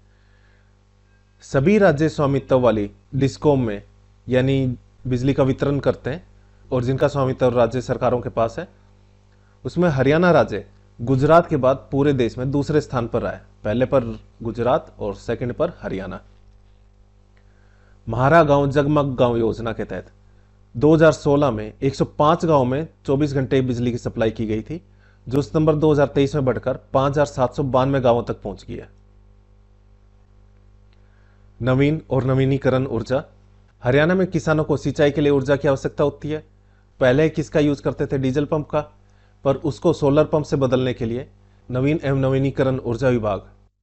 सभी राज्य स्वामित्व वाली डिस्कॉम में, यानी बिजली का वितरण करते हैं और जिनका स्वामित्व राज्य सरकारों के पास है, उसमें हरियाणा राज्य गुजरात के बाद पूरे देश में दूसरे स्थान पर रहा है। पहले पर गुजरात और सेकंड पर हरियाणा। म्हारा गांव जगमग गांव योजना के तहत 2016 में 105 गांव में 24 घंटे बिजली की सप्लाई की गई थी, जो सितंबर 2023 में बढ़कर 5,792 गांवों तक पहुंच गई है। नवीन और नवीनीकरण ऊर्जा। हरियाणा में किसानों को सिंचाई के लिए ऊर्जा की आवश्यकता होती है। पहले किसका यूज करते थे? डीजल पंप का, पर उसको सोलर पंप से बदलने के लिए नवीन एवं नवीनीकरण ऊर्जा विभाग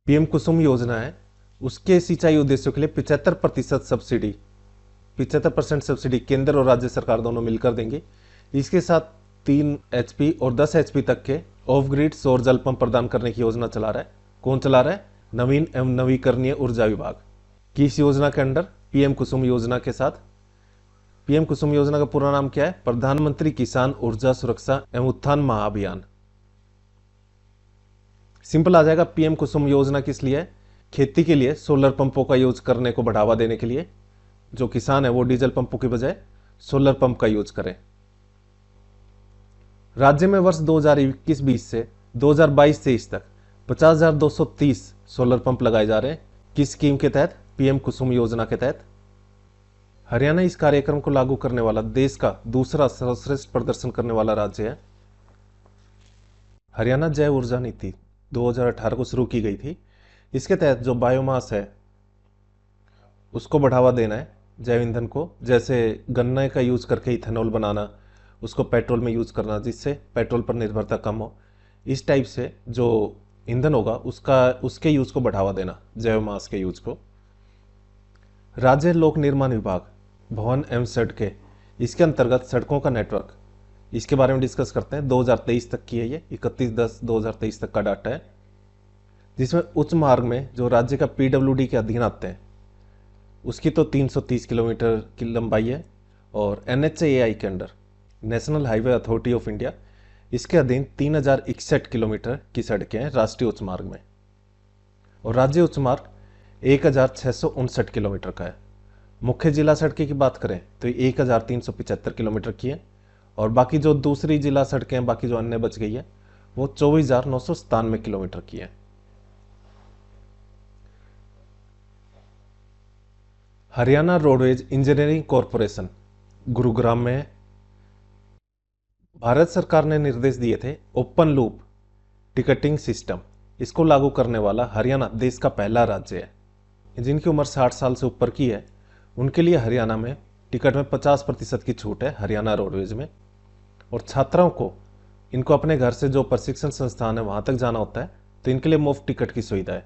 पीएम कुसुम योजना है, उसके सिंचाई उद्देश्यों के लिए 75% सब्सिडी, 75% सब्सिडी केंद्र और राज्य सरकार दोनों मिलकर देंगे। इसके साथ 3 HP और 10 HP तक के ऑफ ग्रिड सौर जल पंप प्रदान करने की योजना चला रहा है। कौन चला रहा है? नवीन एवं नवीकरणीय ऊर्जा विभाग। किस योजना के अंडर? पीएम कुसुम योजना के साथ। पीएम कुसुम योजना का पूरा नाम क्या है? प्रधानमंत्री किसान ऊर्जा सुरक्षा एवं उत्थान महाअभियान। सिंपल आ जाएगा। पीएम कुसुम योजना किस लिए है? खेती के लिए सोलर पंपों का यूज करने को बढ़ावा देने के लिए। जो किसान है वो डीजल पंपों की बजाय सोलर पंप का यूज करें। राज्य में वर्ष 2021-20 से 2022-23 तक 50,230 सोलर पंप लगाए जा रहे हैं। किस स्कीम के तहत? पीएम कुसुम योजना के तहत। हरियाणा इस कार्यक्रम को लागू करने वाला देश का दूसरा सर्वश्रेष्ठ प्रदर्शन करने वाला राज्य है। हरियाणा जैव ऊर्जा नीति 2018 को शुरू की गई थी। इसके तहत जो बायोमास है उसको बढ़ावा देना है, जैव ईंधन को, जैसे गन्ने का यूज करके इथेनॉल बनाना, उसको पेट्रोल में यूज करना जिससे पेट्रोल पर निर्भरता कम हो। इस टाइप से जो ईंधन होगा उसके यूज को बढ़ावा देना, जैव मास के यूज को। राज्य लोक निर्माण विभाग, भवन एवं सड़कें, इसके अंतर्गत सड़कों का नेटवर्क, इसके बारे में डिस्कस करते हैं। 2023 तक की है ये, 31/10/2023 तक का डाटा है, जिसमें उच्च मार्ग में जो राज्य का पीडब्ल्यूडी के अधीन आते हैं उसकी तो 330 किलोमीटर की लंबाई है, और एनएचएआई के under, national highway authority of India, इसके अधीन 3061 किलोमीटर की सड़कें हैं राष्ट्रीय उच्च मार्ग में, और राज्य उच्च मार्ग 1659 किलोमीटर का है। मुख्य जिला सड़कें की बात करें तो 1375 किलोमीटर की है, और बाकी जो दूसरी जिला सड़कें हैं, बाकी जो अन्य बच गई है, वो 24,997 किलोमीटर की है। Haryana roadways engineering corporation Gurugram में है। भारत सरकार ने निर्देश दिए थे ओपन लूप टिकटिंग सिस्टम, इसको लागू करने वाला हरियाणा देश का पहला राज्य है। जिनकी उम्र 60 साल से ऊपर की है उनके लिए हरियाणा में टिकट में 50% की छूट है हरियाणा रोडवेज में, और छात्राओं को इनको अपने घर से जो प्रशिक्षण संस्थान है वहां तक जाना होता है तो इनके लिए मुफ्त टिकट की सुविधा है।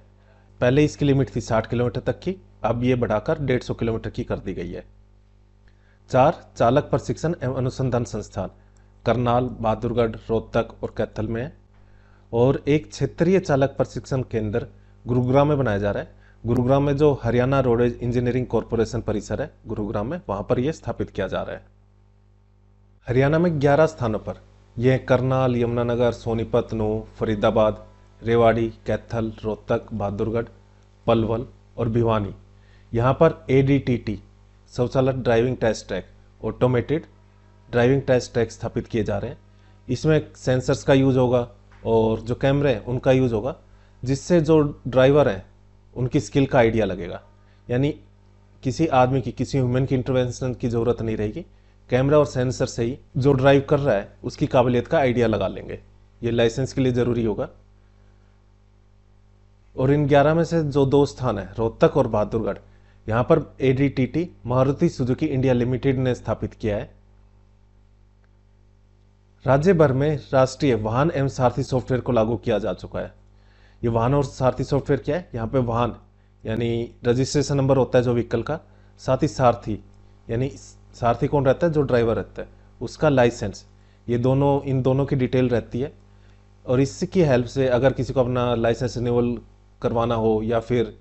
पहले इसकी लिमिट थी 60 किलोमीटर तक की, अब ये बढ़ाकर 150 किलोमीटर की कर दी गई है। 4 चालक प्रशिक्षण एवं अनुसंधान संस्थान करनाल, बहादुरगढ़, रोहतक और कैथल में है, और एक क्षेत्रीय चालक प्रशिक्षण केंद्र गुरुग्राम में बनाया जा रहा है। गुरुग्राम में जो हरियाणा रोडवेज इंजीनियरिंग कॉरपोरेशन परिसर है गुरुग्राम में, वहां पर यह स्थापित किया जा रहा है। हरियाणा में 11 स्थानों पर यह करनाल, यमुनानगर, सोनीपत, नूंह, फरीदाबाद, रेवाड़ी, कैथल, रोहतक, बहादुरगढ़, पलवल और भिवानी, यहाँ पर एडीटीटी स्वचालित driving test track, automated driving test track स्थापित किए जा रहे हैं। इसमें सेंसर्स का यूज होगा और जो कैमरे हैं उनका यूज होगा, जिससे जो ड्राइवर हैं उनकी स्किल का आइडिया लगेगा, यानी किसी आदमी की, किसी ह्यूमन की इंटरवेंशन की जरूरत नहीं रहेगी। कैमरा और सेंसर से ही जो ड्राइव कर रहा है उसकी काबिलियत का आइडिया लगा लेंगे। ये लाइसेंस के लिए जरूरी होगा। और इन 11 में से जो 2 स्थान है रोहतक और बहादुरगढ़, यहां पर एडीटीटी मारुति सुजुकी इंडिया लिमिटेड ने स्थापित किया है। राज्य भर में राष्ट्रीय वाहन एवं सारथी सॉफ्टवेयर को लागू किया जा चुका है। ये वाहन और सारथी सॉफ्टवेयर क्या है? यहाँ पे वाहन यानी रजिस्ट्रेशन नंबर होता है जो व्हीकल का, साथ ही सारथी यानी सारथी कौन रहता है? जो ड्राइवर रहता है, उसका लाइसेंस, ये दोनों, इन दोनों की डिटेल रहती है। और इसकी हेल्प से अगर किसी को अपना लाइसेंस रिन्यूअल करवाना हो, या फिर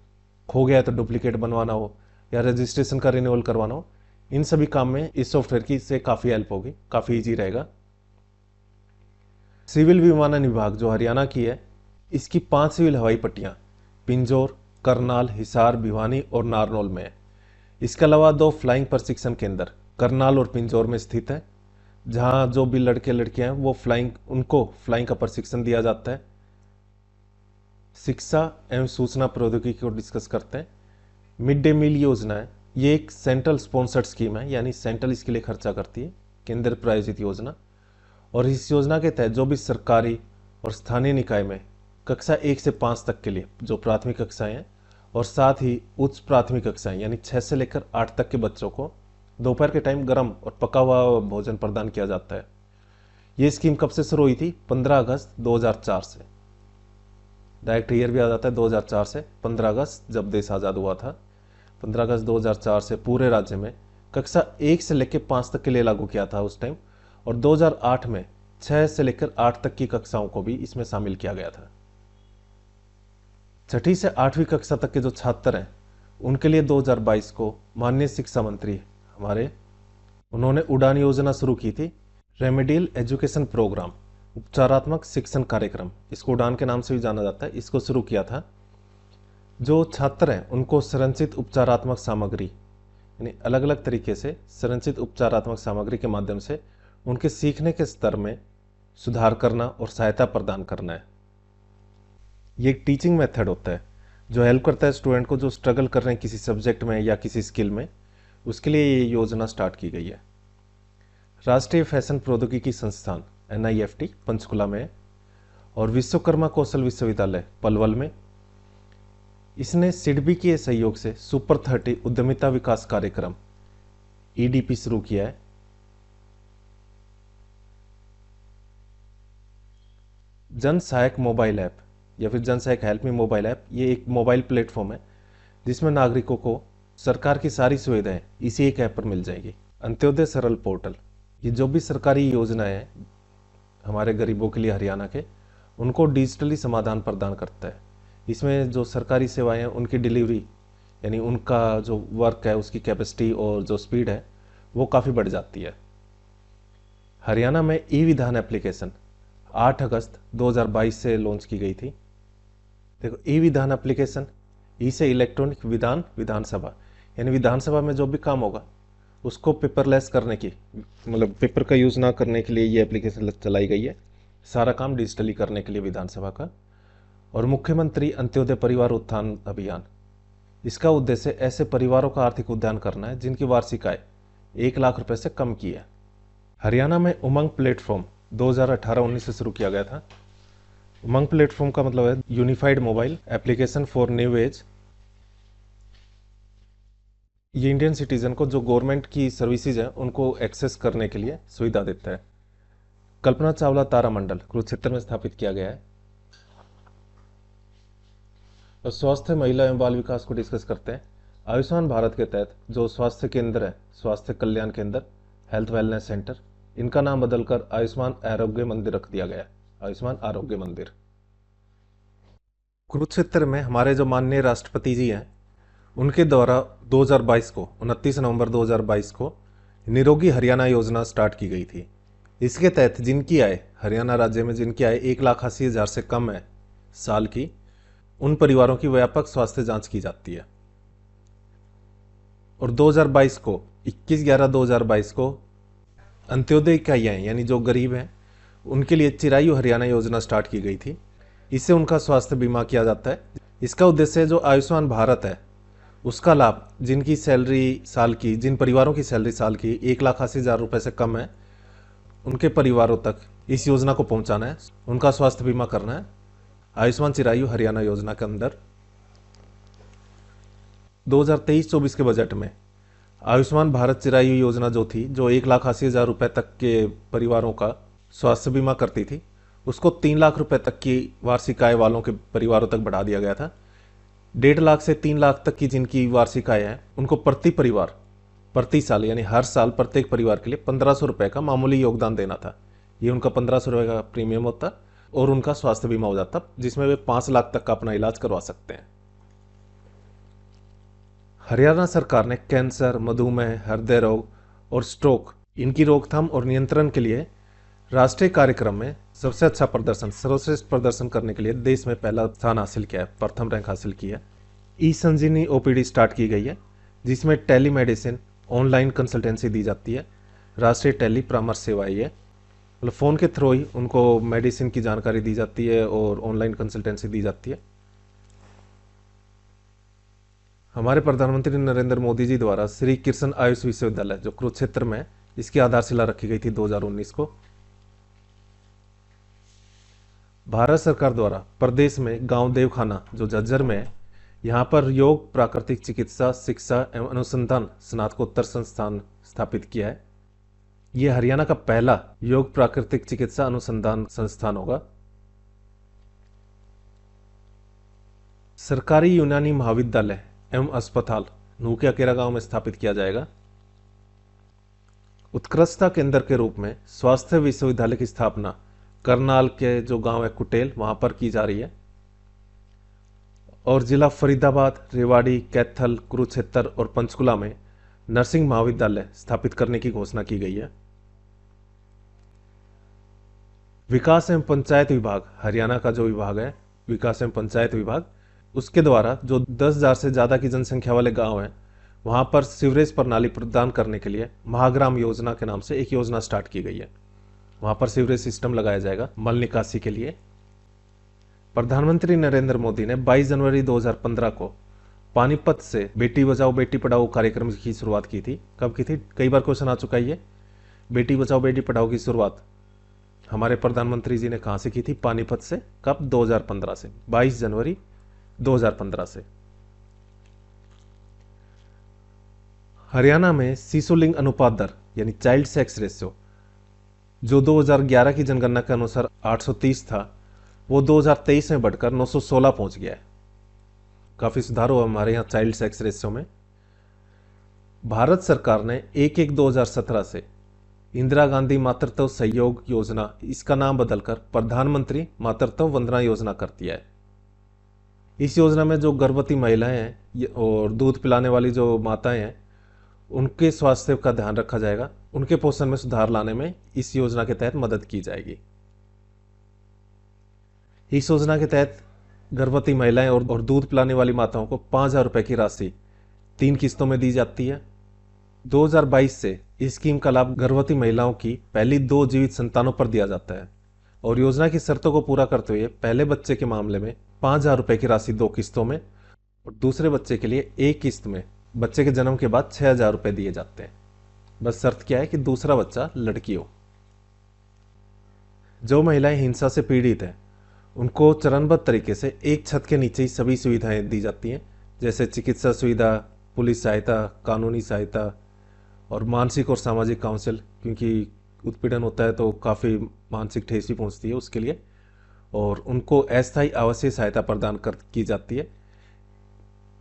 खो गया है तो डुप्लीकेट बनवाना हो, या रजिस्ट्रेशन का रिन्यूअल करवाना हो, इन सभी काम में इस सॉफ्टवेयर की से काफ़ी हेल्प होगी, काफ़ी ईजी रहेगा। सिविल विमानन विभाग जो हरियाणा की है, इसकी 5 सिविल हवाई पट्टियाँ पिंजौर, करनाल, हिसार, भिवानी और नारनौल में है। इसके अलावा 2 फ्लाइंग प्रशिक्षण केंद्र करनाल और पिंजौर में स्थित है, जहाँ जो भी लड़के लड़कियां हैं वो उनको फ्लाइंग का प्रशिक्षण दिया जाता है। शिक्षा एवं सूचना प्रौद्योगिकी को डिस्कस करते हैं। मिड डे मील योजना है, ये एक सेंट्रल स्पॉन्सर्ड स्कीम है, यानी सेंट्रल इसके लिए खर्चा करती है, केंद्र प्रायोजित योजना। और इस योजना के तहत जो भी सरकारी और स्थानीय निकाय में कक्षा 1 से 5 तक के लिए जो प्राथमिक कक्षाएं हैं, और साथ ही उच्च प्राथमिक कक्षाएं यानी 6 से लेकर 8 तक के बच्चों को दोपहर के टाइम गर्म और पका हुआ भोजन प्रदान किया जाता है। ये स्कीम कब से शुरू हुई थी? 15 अगस्त 2004 से। डायरेक्ट ईयर भी आ जाता है 2004 से, 15 अगस्त जब देश आज़ाद हुआ था, 15 अगस्त 2004 से पूरे राज्य में कक्षा 1 से लेकर 5 तक के लिए लागू किया था उस टाइम, और 2008 में 6 से लेकर 8 तक की कक्षाओं को भी इसमें शामिल किया गया था। 6ठी से 8वीं कक्षा तक के जो छात्र हैं उनके लिए 2022 को माननीय शिक्षा मंत्री हमारे, उन्होंने उड़ान योजना शुरू की थी, रेमेडियल एजुकेशन प्रोग्राम, उपचारात्मक शिक्षण कार्यक्रम, इसको उड़ान के नाम से भी जाना जाता है, इसको शुरू किया था। जो छात्र हैं उनको संरचित उपचारात्मक सामग्री यानी अलग अलग तरीके से संरचित उपचारात्मक सामग्री के माध्यम से उनके सीखने के स्तर में सुधार करना और सहायता प्रदान करना है। ये एक टीचिंग मेथड होता है जो हेल्प करता है स्टूडेंट को जो स्ट्रगल कर रहे हैं किसी सब्जेक्ट में या किसी स्किल में, उसके लिए ये योजना स्टार्ट की गई है। राष्ट्रीय फैशन प्रौद्योगिकी संस्थान NIFT पंचकुला में है, और विश्वकर्मा कौशल विश्वविद्यालय पलवल में, इसने सिडबी के सहयोग से सुपर 30 उद्यमिता विकास कार्यक्रम EDP शुरू किया है। जन सहायक मोबाइल ऐप या फिर जन सहायक हेल्प मी मोबाइल ऐप, ये एक मोबाइल प्लेटफॉर्म है जिसमें नागरिकों को सरकार की सारी सुविधाएं इसी एक ऐप पर मिल जाएगी। अंत्योदय सरल पोर्टल, ये जो भी सरकारी योजनाएं हैं हमारे गरीबों के लिए हरियाणा के, उनको डिजिटली समाधान प्रदान करता है। इसमें जो सरकारी सेवाएं हैं उनकी डिलीवरी यानी उनका जो वर्क है उसकी कैपेसिटी और जो स्पीड है वो काफ़ी बढ़ जाती है। हरियाणा में ई विधान एप्लीकेशन 8 अगस्त 2022 से लॉन्च की गई थी। देखो, ई विधान एप्लीकेशन, ई से इलेक्ट्रॉनिक विधान, विधानसभा, यानी विधानसभा में जो भी काम होगा उसको पेपरलेस करने की, मतलब पेपर का यूज़ ना करने के लिए ये एप्लीकेशन चलाई गई है, सारा काम डिजिटली करने के लिए विधानसभा का। और मुख्यमंत्री अंत्योदय परिवार उत्थान अभियान, इसका उद्देश्य ऐसे परिवारों का आर्थिक उद्यान करना है जिनकी वार्षिक आय 1 लाख रुपए से कम की है। हरियाणा में उमंग प्लेटफॉर्म 2018-19 से शुरू किया गया था। उमंग प्लेटफॉर्म का मतलब है unified mobile application for new age. ये इंडियन सिटीजन को जो गवर्नमेंट की सर्विसेज है उनको एक्सेस करने के लिए सुविधा देता है। कल्पना चावला तारा मंडल कुरुक्षेत्र में स्थापित किया गया है। और स्वास्थ्य, महिला एवं बाल विकास को डिस्कस करते हैं। आयुष्मान भारत के तहत जो स्वास्थ्य केंद्र है, स्वास्थ्य कल्याण केंद्र, हेल्थ वेलनेस सेंटर, इनका नाम बदलकर आयुष्मान आरोग्य मंदिर रख दिया गया है। आयुष्मान आरोग्य मंदिर। कुरुक्षेत्र में हमारे जो माननीय राष्ट्रपति जी हैं उनके द्वारा 2022 को 29 नवंबर 2022 को निरोगी हरियाणा योजना स्टार्ट की गई थी। इसके तहत जिनकी आय, हरियाणा राज्य में जिनकी आय 1,80,000 से कम है साल की, उन परिवारों की व्यापक स्वास्थ्य जांच की जाती है। और 2022 को 21/11/2022 को अंत्योदय इकाइयाँ यानी जो गरीब हैं उनके लिए चिरायु हरियाणा योजना स्टार्ट की गई थी। इससे उनका स्वास्थ्य बीमा किया जाता है। इसका उद्देश्य जो आयुष्मान भारत है उसका लाभ जिनकी सैलरी साल की, जिन परिवारों की सैलरी साल की 1,80,000 रुपये से कम है, उनके परिवारों तक इस योजना को पहुंचाना है, उनका स्वास्थ्य बीमा करना है आयुष्मान चिरायु हरियाणा योजना के अंदर। 2023-24 के बजट में आयुष्मान भारत चिरायु योजना जो थी, जो 1,80,000 रुपये तक के परिवारों का स्वास्थ्य बीमा करती थी, उसको 3 लाख रुपए तक की वार्षिक आय वालों के परिवारों तक बढ़ा दिया गया था। 1.5 लाख से 3 लाख तक की जिनकी वार्षिक आय है उनको प्रति परिवार प्रति साल यानी हर साल प्रत्येक परिवार के लिए 1,500 रुपये का मामूली योगदान देना था। ये उनका 1,500 रुपये का प्रीमियम होता और उनका स्वास्थ्य बीमा हो जाता, जिसमें वे 5 लाख तक का अपना इलाज करवा सकते हैं। हरियाणा सरकार ने कैंसर, मधुमेह, हृदय रोग और स्ट्रोक, इनकी रोकथाम और नियंत्रण के लिए राष्ट्रीय कार्यक्रम में सबसे अच्छा प्रदर्शन, सर्वश्रेष्ठ प्रदर्शन करने के लिए देश में पहला स्थान हासिल किया है, प्रथम रैंक हासिल की है। ई संजीवनी ओपीडी स्टार्ट की गई है जिसमें टेली मेडिसिन, ऑनलाइन कंसल्टेंसी दी जाती है। राष्ट्रीय टेली परामर्श सेवा ये, मतलब फ़ोन के थ्रू ही उनको मेडिसिन की जानकारी दी जाती है और ऑनलाइन कंसल्टेंसी दी जाती है। हमारे प्रधानमंत्री नरेंद्र मोदी जी द्वारा श्री कृष्ण आयुष विश्वविद्यालय जो कुरुक्षेत्र में, इसकी आधारशिला रखी गई थी 2019 को। भारत सरकार द्वारा प्रदेश में गांव देवखाना जो झज्जर में है, यहाँ पर योग प्राकृतिक चिकित्सा शिक्षा एवं अनुसंधान स्नातकोत्तर संस्थान स्थापित किया है। यह हरियाणा का पहला योग प्राकृतिक चिकित्सा अनुसंधान संस्थान होगा। सरकारी यूनानी महाविद्यालय एवं अस्पताल नूकिया केरा गांव में स्थापित किया जाएगा। उत्कृष्टता केंद्र के रूप में स्वास्थ्य विश्वविद्यालय की स्थापना करनाल के जो गांव है कुटेल, वहां पर की जा रही है। और जिला फरीदाबाद, रेवाड़ी, कैथल, कुरुक्षेत्र और पंचकुला में नर्सिंग महाविद्यालय स्थापित करने की घोषणा की गई है। विकास एवं पंचायत विभाग, हरियाणा का जो विभाग है विकास एवं पंचायत विभाग, उसके द्वारा जो 10,000 से ज़्यादा की जनसंख्या वाले गांव हैं वहां पर सीवरेज प्रणाली प्रदान करने के लिए महाग्राम योजना के नाम से एक योजना स्टार्ट की गई है। वहां पर सीवरेज सिस्टम लगाया जाएगा मल निकासी के लिए। प्रधानमंत्री नरेंद्र मोदी ने 22 जनवरी 2015 को पानीपत से बेटी बचाओ बेटी पढ़ाओ कार्यक्रम की शुरुआत की थी। कब की थी? कई बार क्वेश्चन आ चुका है ये। बेटी बचाओ बेटी पढ़ाओ की शुरुआत हमारे प्रधानमंत्री जी ने कहां से की थी? पानीपत से। कब? 2015 से, 22 जनवरी 2015 से। हरियाणा में शिशु लिंग अनुपात दर यानी चाइल्ड सेक्स रेशियो जो 2011 की जनगणना के अनुसार 830 था, वो 2023 में बढ़कर 916 पहुंच गया है। काफ़ी सुधार हुआ हमारे यहाँ चाइल्ड सेक्स रेशियो में। भारत सरकार ने 1/1/2017 से इंदिरा गांधी मातृत्व सहयोग योजना, इसका नाम बदलकर प्रधानमंत्री मातृत्व वंदना योजना कर दिया है। इस योजना में जो गर्भवती महिलाएं हैं और दूध पिलाने वाली जो माताएं हैं, उनके स्वास्थ्य का ध्यान रखा जाएगा, उनके पोषण में सुधार लाने में इस योजना के तहत मदद की जाएगी। इस योजना के तहत गर्भवती महिलाएं और दूध पिलाने वाली माताओं को 5,000 रुपए की राशि 3 किस्तों में दी जाती है। 2022 से इस स्कीम का लाभ गर्भवती महिलाओं की पहली 2 जीवित संतानों पर दिया जाता है और योजना की शर्तों को पूरा करते हुए पहले बच्चे के मामले में 5,000 रुपए की राशि 2 किस्तों में और दूसरे बच्चे के लिए 1 किस्त में बच्चे के जन्म के बाद 6,000 रुपए दिए जाते हैं। बस शर्त क्या है कि दूसरा बच्चा लड़की हो। जो महिलाएं हिंसा से पीड़ित हैं, उनको चरणबद्ध तरीके से एक छत के नीचे ही सभी सुविधाएं दी जाती हैं, जैसे चिकित्सा सुविधा, पुलिस सहायता, कानूनी सहायता और मानसिक और सामाजिक काउंसिल, क्योंकि उत्पीड़न होता है तो काफ़ी मानसिक ठेस भी पहुंचती है उसके लिए, और उनको अस्थायी आवासीय सहायता प्रदान की जाती है।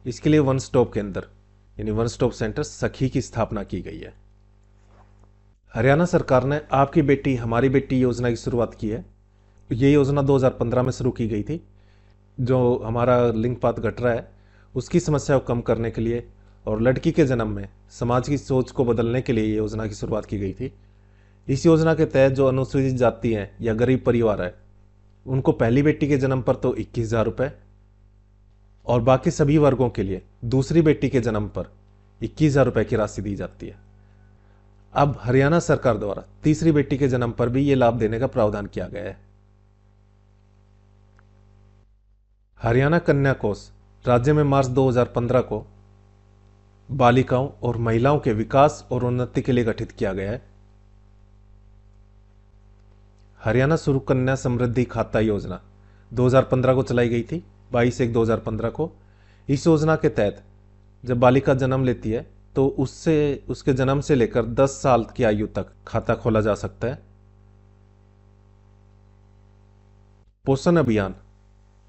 इसके लिए वन स्टॉप केंद्र यानी वन स्टॉप सेंटर सखी की स्थापना की गई है। हरियाणा सरकार ने आपकी बेटी हमारी बेटी योजना की शुरुआत की है। ये योजना 2015 में शुरू की गई थी। जो हमारा लिंगपात घट रहा है उसकी समस्या को कम करने के लिए और लड़की के जन्म में समाज की सोच को बदलने के लिए ये योजना की शुरुआत की गई थी। इस योजना के तहत जो अनुसूचित जाति हैं या गरीब परिवार है, उनको पहली बेटी के जन्म पर तो 21,000 रुपये और बाकी सभी वर्गों के लिए दूसरी बेटी के जन्म पर 21,000 रुपये की राशि दी जाती है। अब हरियाणा सरकार द्वारा तीसरी बेटी के जन्म पर भी ये लाभ देने का प्रावधान किया गया है। हरियाणा कन्या कोष राज्य में मार्च 2015 को बालिकाओं और महिलाओं के विकास और उन्नति के लिए गठित किया गया है। हरियाणा सुकन्या समृद्धि खाता योजना 2015 को चलाई गई थी, 22/1/2015 को। इस योजना के तहत जब बालिका जन्म लेती है तो उसके जन्म से लेकर 10 साल की आयु तक खाता खोला जा सकता है। पोषण अभियान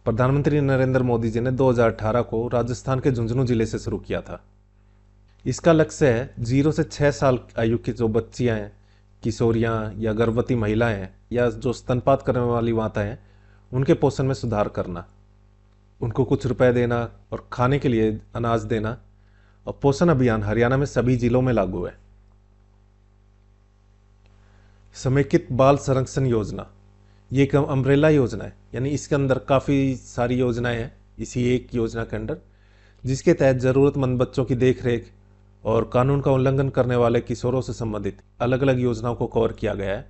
प्रधानमंत्री नरेंद्र मोदी जी ने 2018 को राजस्थान के झुंझुनू जिले से शुरू किया था। इसका लक्ष्य है 0 से 6 साल आयु की जो बच्चियां हैं, किशोरियां या गर्भवती महिलाएं हैं या जो स्तनपात करने वाली माताएं हैं, उनके पोषण में सुधार करना, उनको कुछ रुपए देना और खाने के लिए अनाज देना। और पोषण अभियान हरियाणा में सभी जिलों में लागू है। समेकित बाल संरक्षण योजना ये एक अम्ब्रेला योजना है, यानी इसके अंदर काफ़ी सारी योजनाएं हैं इसी एक योजना के अंदर, जिसके तहत ज़रूरतमंद बच्चों की देखरेख और कानून का उल्लंघन करने वाले किशोरों से संबंधित अलग अलग योजनाओं को कवर किया गया है।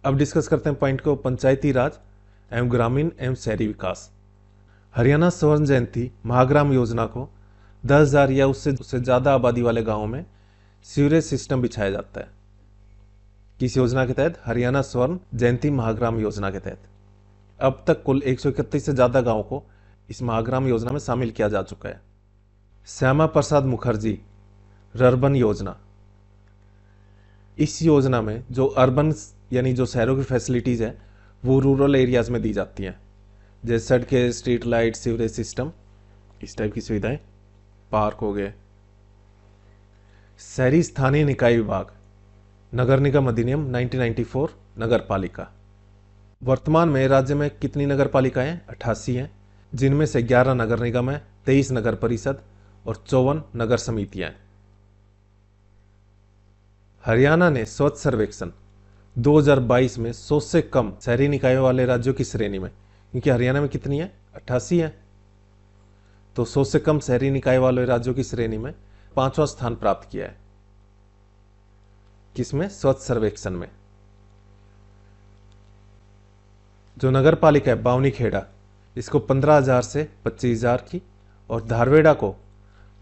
अब डिस्कस करते हैं पॉइंट को, पंचायती राज एवं ग्रामीण एवं शहरी विकास। हरियाणा स्वर्ण जयंती महाग्राम योजना को 10,000 या उससे ज़्यादा आबादी वाले गांवों में सीवरेज सिस्टम बिछाया जाता है। किस योजना के तहत? हरियाणा स्वर्ण जयंती महाग्राम योजना के तहत। अब तक कुल 131 से ज़्यादा गांवों को इस महाग्राम योजना में शामिल किया जा चुका है। श्यामा प्रसाद मुखर्जी रर्बन योजना, इस योजना में जो अर्बन यानी जो शहरों की फैसिलिटीज़ है वो रूरल एरियाज़ में दी जाती हैं, जैसे सड़कें, स्ट्रीट लाइट, सीवरेज सिस्टम, इस टाइप की सुविधाएं, पार्क हो गए। शहरी स्थानीय निकाय विभाग नगर निगम अधिनियम 1994 नगर पालिका। वर्तमान में राज्य में कितनी नगर पालिकाएं हैं? 88 हैं, जिनमें से 11 नगर निगम है, 23 नगर परिषद और 54 नगर समितियां हैं। हरियाणा ने स्वच्छ सर्वेक्षण 2022 में 100 से कम शहरी निकायों वाले राज्यों की श्रेणी में, क्योंकि हरियाणा में कितनी है? 88 है, तो 100 से कम शहरी निकाय वाले राज्यों की श्रेणी में 5वां स्थान प्राप्त किया है। किसमें? स्वच्छ सर्वेक्षण में। जो नगर पालिका है बावनी खेड़ा, इसको 15,000 से 25,000 की और धारवेड़ा को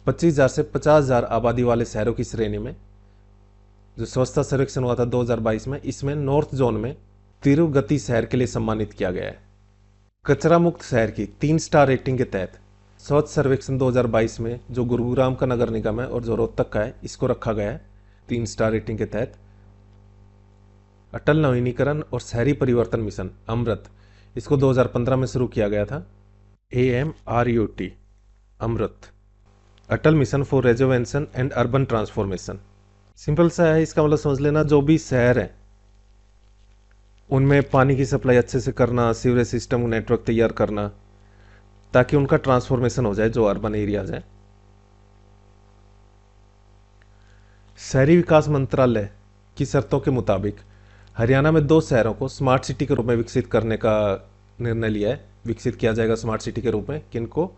25,000 से 50,000 आबादी वाले शहरों की श्रेणी में जो स्वच्छता सर्वेक्षण हुआ था 2022 में, इसमें नॉर्थ जोन में तिरुगति शहर के लिए सम्मानित किया गया है। कचरा मुक्त शहर की 3 स्टार रेटिंग के तहत स्वच्छ सर्वेक्षण 2022 में जो गुरुग्राम का नगर निगम है और जो रोहतक का है, इसको रखा गया है 3 स्टार रेटिंग के तहत। अटल नवीनीकरण और शहरी परिवर्तन मिशन अमृत, इसको 2015 में शुरू किया गया था। AMRUT, Amrut, Atal mission for rejuvenation and urban transformation. Simple सा है, इसका मतलब समझ लेना, जो भी शहर है उनमें पानी की सप्लाई अच्छे से करना, सीवरेज सिस्टम नेटवर्क तैयार करना, ताकि उनका ट्रांसफॉर्मेशन हो जाए जो अर्बन एरियाज हैं। शहरी विकास मंत्रालय की शर्तों के मुताबिक हरियाणा में 2 शहरों को स्मार्ट सिटी के रूप में विकसित करने का निर्णय लिया है। विकसित किया जाएगा स्मार्ट सिटी के रूप में, किनको?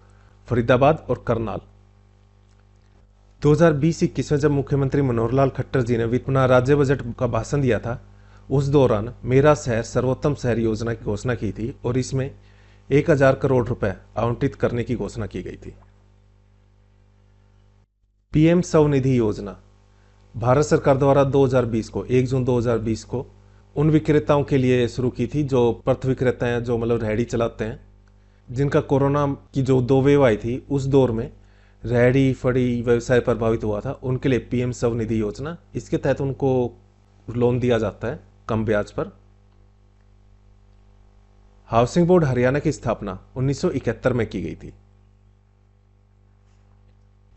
फरीदाबाद और करनाल। 2020-21 में जब मुख्यमंत्री मनोहर लाल खट्टर जी ने अपना राज्य बजट का भाषण दिया था, उस दौरान मेरा शहर सर्वोत्तम शहर योजना की घोषणा की थी और इसमें 1000 करोड़ रुपए आवंटित करने की घोषणा की गई थी। PM स्वनिधि योजना भारत सरकार द्वारा 2020 को 1 जून 2020 को उन विक्रेताओं के लिए शुरू की थी जो पथ विक्रेता हैं, जो मतलब रेहड़ी चलाते हैं, जिनका कोरोना की जो 2 वेव आई थी उस दौर में रेहड़ी फड़ी व्यवसाय प्रभावित हुआ था। उनके लिए PM स्वनिधि योजना, इसके तहत उनको लोन दिया जाता है कम ब्याज पर। हाउसिंग बोर्ड हरियाणा की स्थापना 1971 में की गई थी।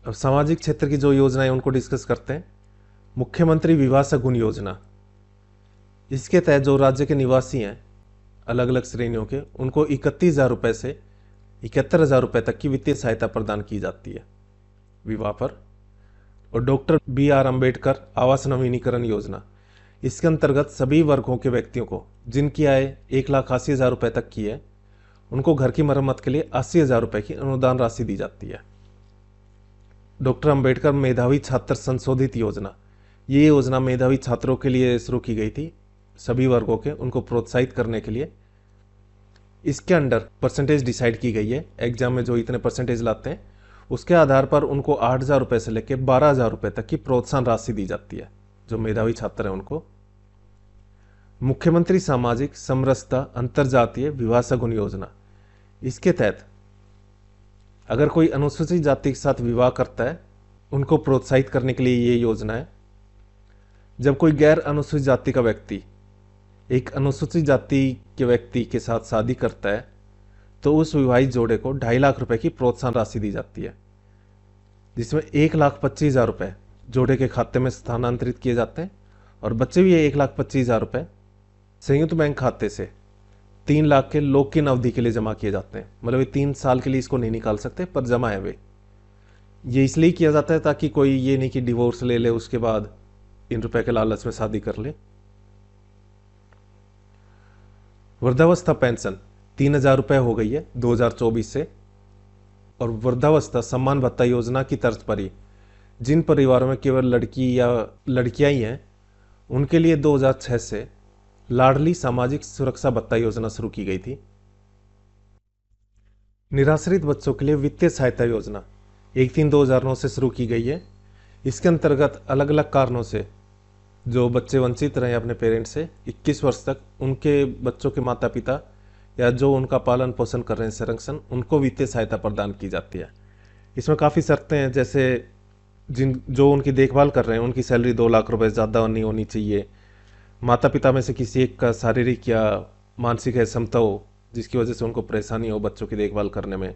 अब सामाजिक क्षेत्र की जो योजनाएं उनको डिस्कस करते हैं। मुख्यमंत्री विवाह शगुन योजना, इसके तहत जो राज्य के निवासी हैं अलग अलग श्रेणियों के, उनको 31,000 रुपए से 71,000 रुपए तक की वित्तीय सहायता प्रदान की जाती है विवाह पर। और डॉक्टर BR अम्बेडकर आवास नवीनीकरण योजना, इसके अंतर्गत सभी वर्गों के व्यक्तियों को जिनकी आय 1,80,000 रुपए तक की है, उनको घर की मरम्मत के लिए 80,000 रुपए की अनुदान राशि दी जाती है। डॉक्टर अम्बेडकर मेधावी छात्र संशोधित योजना, ये योजना मेधावी छात्रों के लिए शुरू की गई थी, सभी वर्गों के, उनको प्रोत्साहित करने के लिए। इसके अंडर परसेंटेज डिसाइड की गई है, एग्जाम में जो इतने परसेंटेज लाते हैं उसके आधार पर उनको 8,000 रुपए से लेकर 12,000 रुपए तक की प्रोत्साहन राशि दी जाती है जो मेधावी छात्र हैं उनको। मुख्यमंत्री सामाजिक समरसता अंतरजातीय विवाह शगुन योजना, इसके तहत अगर कोई अनुसूचित जाति के साथ विवाह करता है उनको प्रोत्साहित करने के लिए ये योजना है। जब कोई गैर अनुसूचित जाति का व्यक्ति एक अनुसूचित जाति के व्यक्ति के साथ शादी करता है तो उस विवाहित जोड़े को 2.5 लाख रुपए की प्रोत्साहन राशि दी जाती है, जिसमें 1,25,000 रुपए जोड़े के खाते में स्थानांतरित किए जाते हैं और बच्चे भी 1,25,000 रुपए संयुक्त बैंक खाते से 3 लाख के लॉक इन अवधि के लिए जमा किए जाते हैं। मतलब ये 3 साल के लिए इसको नहीं निकाल सकते, पर जमा है वे। ये इसलिए किया जाता है ताकि कोई ये नहीं कि डिवोर्स ले ले उसके बाद इन रुपए के लालच में शादी कर ले। वृद्धावस्था पेंशन 3,000 रुपए हो गई है 2024 से। और वृद्धावस्था सम्मान भत्ता योजना की तर्ज पर ही जिन परिवारों में केवल लड़की या लड़कियां ही हैं उनके लिए 2006 से लाडली सामाजिक सुरक्षा भत्ता योजना शुरू की गई थी। निराश्रित बच्चों के लिए वित्तीय सहायता योजना 1/3/2009 से शुरू की गई है। इसके अंतर्गत अलग अलग कारणों से जो बच्चे वंचित रहे अपने पेरेंट्स से 21 वर्ष तक, उनके बच्चों के माता पिता या जो उनका पालन पोषण कर रहे हैं संरक्षण, उनको वित्तीय सहायता प्रदान की जाती है। इसमें काफ़ी शर्तें हैं, जैसे जो उनकी देखभाल कर रहे हैं उनकी सैलरी 2 लाख रुपए ज़्यादा नहीं होनी चाहिए, माता पिता में से किसी एक का शारीरिक या मानसिक अक्षमता हो जिसकी वजह से उनको परेशानी हो बच्चों की देखभाल करने में,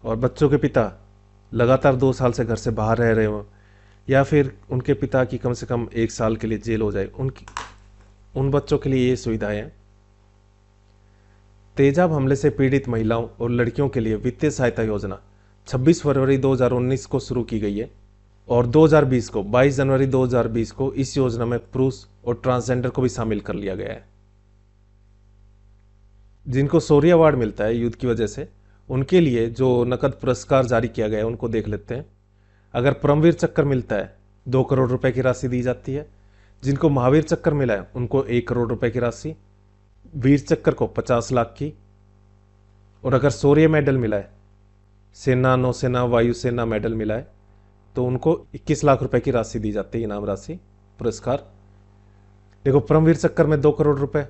और बच्चों के पिता लगातार 2 साल से घर से बाहर रह रहे हो, या फिर उनके पिता की कम से कम 1 साल के लिए जेल हो जाए, उन बच्चों के लिए ये सुविधाएं हैं। तेजाब हमले से पीड़ित महिलाओं और लड़कियों के लिए वित्तीय सहायता योजना 26 फरवरी 2019 को शुरू की गई है और 2020 को 22 जनवरी 2020 को इस योजना में पुरुष और ट्रांसजेंडर को भी शामिल कर लिया गया है। जिनको शौर्य अवार्ड मिलता है युद्ध की वजह से, उनके लिए जो नकद पुरस्कार जारी किया गया है उनको देख लेते हैं। अगर परमवीर चक्कर मिलता है 2 करोड़ रुपए की राशि दी जाती है। जिनको महावीर चक्कर मिला है उनको 1 करोड़ रुपए की राशि, वीर चक्कर को 50 लाख की, और अगर शौर्य मेडल मिला है, सेना, नौसेना, वायुसेना मेडल मिला है तो उनको 21 लाख रुपए की राशि दी जाती है, इनाम राशि, पुरस्कार। देखो, परमवीर चक्कर में 2 करोड़ रुपए,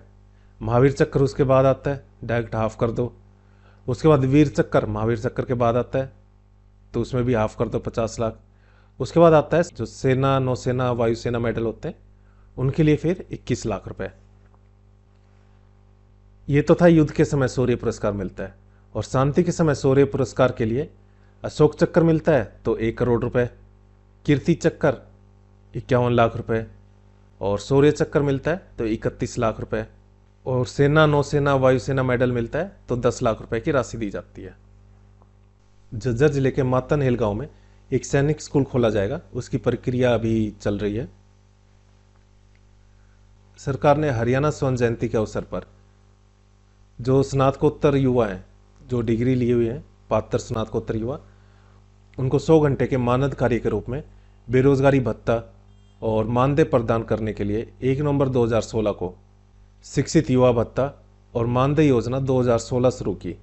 महावीर चक्कर उसके बाद आता है, डायरेक्ट हाफ कर दो। उसके बाद वीर चक्कर महावीर चक्कर के बाद आता है तो उसमें भी हाफ कर दो, 50 लाख। उसके बाद आता है जो सेना, नौसेना, वायुसेना मेडल होते हैं उनके लिए फिर 21 लाख रुपए। ये तो था युद्ध के समय शौर्य पुरस्कार मिलता है। और शांति के समय शौर्य पुरस्कार के लिए अशोक चक्र मिलता है तो 1 करोड़ रुपए, कीर्ति चक्र 51 लाख रुपए, और शौर्य चक्र मिलता है तो 31 लाख रुपए, और सेना, नौसेना, वायुसेना मेडल मिलता है तो 10 लाख रुपए की राशि दी जाती है। झज्जर जिले के मातनहेल गांव में एक सैनिक स्कूल खोला जाएगा, उसकी प्रक्रिया अभी चल रही है। सरकार ने हरियाणा स्वर्ण जयंती के अवसर पर जो स्नातकोत्तर युवा हैं, जो डिग्री लिए हुए हैं, 72 स्नातकोत्तर युवा, उनको 100 घंटे के मानद कार्य के रूप में बेरोजगारी भत्ता और मानदेय प्रदान करने के लिए 1 नवंबर 2016 को शिक्षित युवा भत्ता और मानदेय योजना 2016 शुरू की,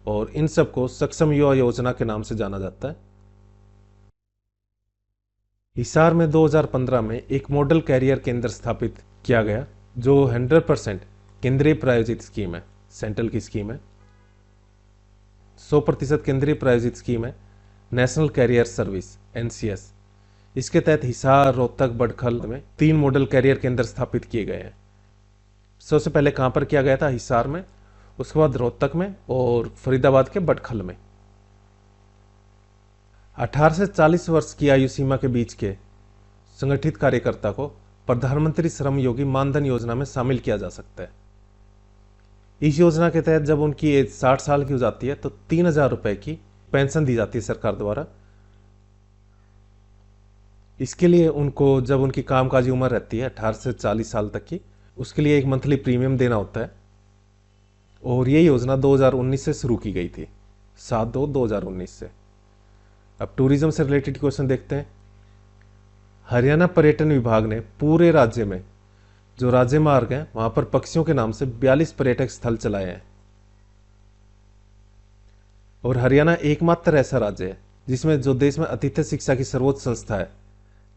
और इन सबको सक्षम युवा योजना के नाम से जाना जाता है। हिसार में 2015 में एक मॉडल कैरियर केंद्र स्थापित किया गया, जो 100% केंद्रीय प्रायोजित स्कीम है, सेंट्रल की स्कीम है। 100% केंद्रीय प्रायोजित स्कीम है नेशनल कैरियर सर्विस, NCS। इसके तहत हिसार, रोहतक, बडखल में 3 मॉडल कैरियर केंद्र स्थापित किए गए हैं। सबसे पहले कहां पर किया गया था? हिसार में, उसके बाद रोहतक में, और फरीदाबाद के बडखल में। 18 से 40 वर्ष की आयु सीमा के बीच के संगठित कार्यकर्ता को प्रधानमंत्री श्रम योगी मानधन योजना में शामिल किया जा सकता है। इस योजना के तहत जब उनकी एज 60 साल की हो जाती है तो 3,000 रुपए की पेंशन दी जाती है सरकार द्वारा। इसके लिए उनको, जब उनकी कामकाजी उम्र रहती है 18 से 40 साल तक की, उसके लिए एक मंथली प्रीमियम देना होता है। और ये योजना 2019 से शुरू की गई थी, 7/2/2019 से। अब टूरिज्म से रिलेटेड क्वेश्चन देखते हैं। हरियाणा पर्यटन विभाग ने पूरे राज्य में जो राज्य मार्ग हैं वहां पर पक्षियों के नाम से 42 पर्यटक स्थल चलाए हैं। और हरियाणा एकमात्र ऐसा राज्य है जिसमें, जो देश में आतिथ्य शिक्षा की सर्वोच्च संस्था है,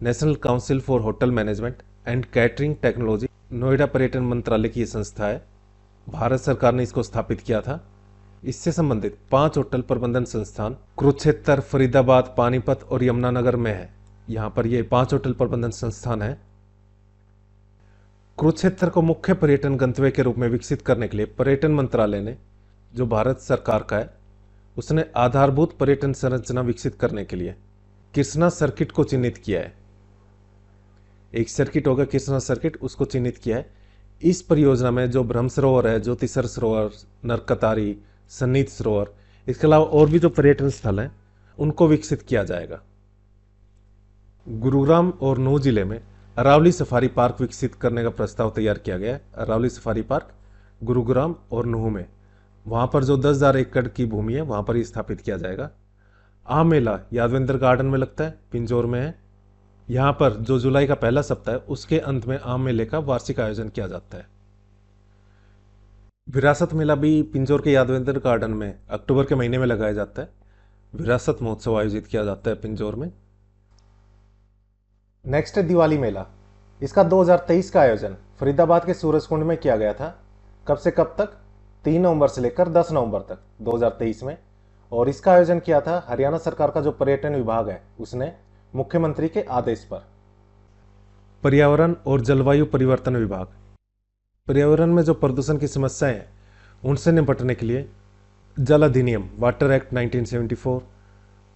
national council for hotel management and catering technology, Noida पर्यटन मंत्रालय की यह संस्था है। भारत सरकार ने इसको स्थापित किया था। इससे संबंधित 5 होटल प्रबंधन संस्थान कुरुक्षेत्र, फरीदाबाद, पानीपत और यमुनानगर में है। यहां पर ये 5 होटल प्रबंधन संस्थान है। कुरुक्षेत्र को मुख्य पर्यटन गंतव्य के रूप में विकसित करने के लिए पर्यटन मंत्रालय ने, जो भारत सरकार का है, उसने आधारभूत पर्यटन संरचना विकसित करने के लिए कृष्णा सर्किट को चिन्हित किया है। एक सर्किट होगा कृष्णा सर्किट, उसको चिन्हित किया है। इस परियोजना में जो ब्रह्म सरोवर है, ज्योतिसर सरोवर, नरकतारी, सन्नीत सरोवर, इसके अलावा और भी जो पर्यटन स्थल हैं उनको विकसित किया जाएगा। गुरुग्राम और नूह जिले में अरावली सफारी पार्क विकसित करने का प्रस्ताव तैयार किया गया है। अरावली सफारी पार्क गुरुग्राम और नूह में, वहां पर जो 10,000 एकड़ की भूमि है वहां पर ही स्थापित किया जाएगा। आम मेला यादवेंद्र गार्डन में लगता है, पिंजौर में है। यहाँ पर जो जुलाई का पहला सप्ताह है उसके अंत में आम मेले का वार्षिक आयोजन किया जाता है। विरासत मेला भी पिंजौर के यादवेंद्र गार्डन में अक्टूबर के महीने में लगाया जाता है। विरासत महोत्सव आयोजित किया जाता है पिंजौर में। नेक्स्ट है दिवाली मेला। इसका 2023 का आयोजन फरीदाबाद के सूरजकुंड में किया गया था। कब से कब तक? 3 नवंबर से लेकर 10 नवंबर तक 2023 में। और इसका आयोजन किया था हरियाणा सरकार का जो पर्यटन विभाग है उसने, मुख्यमंत्री के आदेश पर। पर्यावरण और जलवायु परिवर्तन विभाग पर्यावरण में जो प्रदूषण की समस्याएं हैं उनसे निपटने के लिए जल अधिनियम, वाटर एक्ट 1974,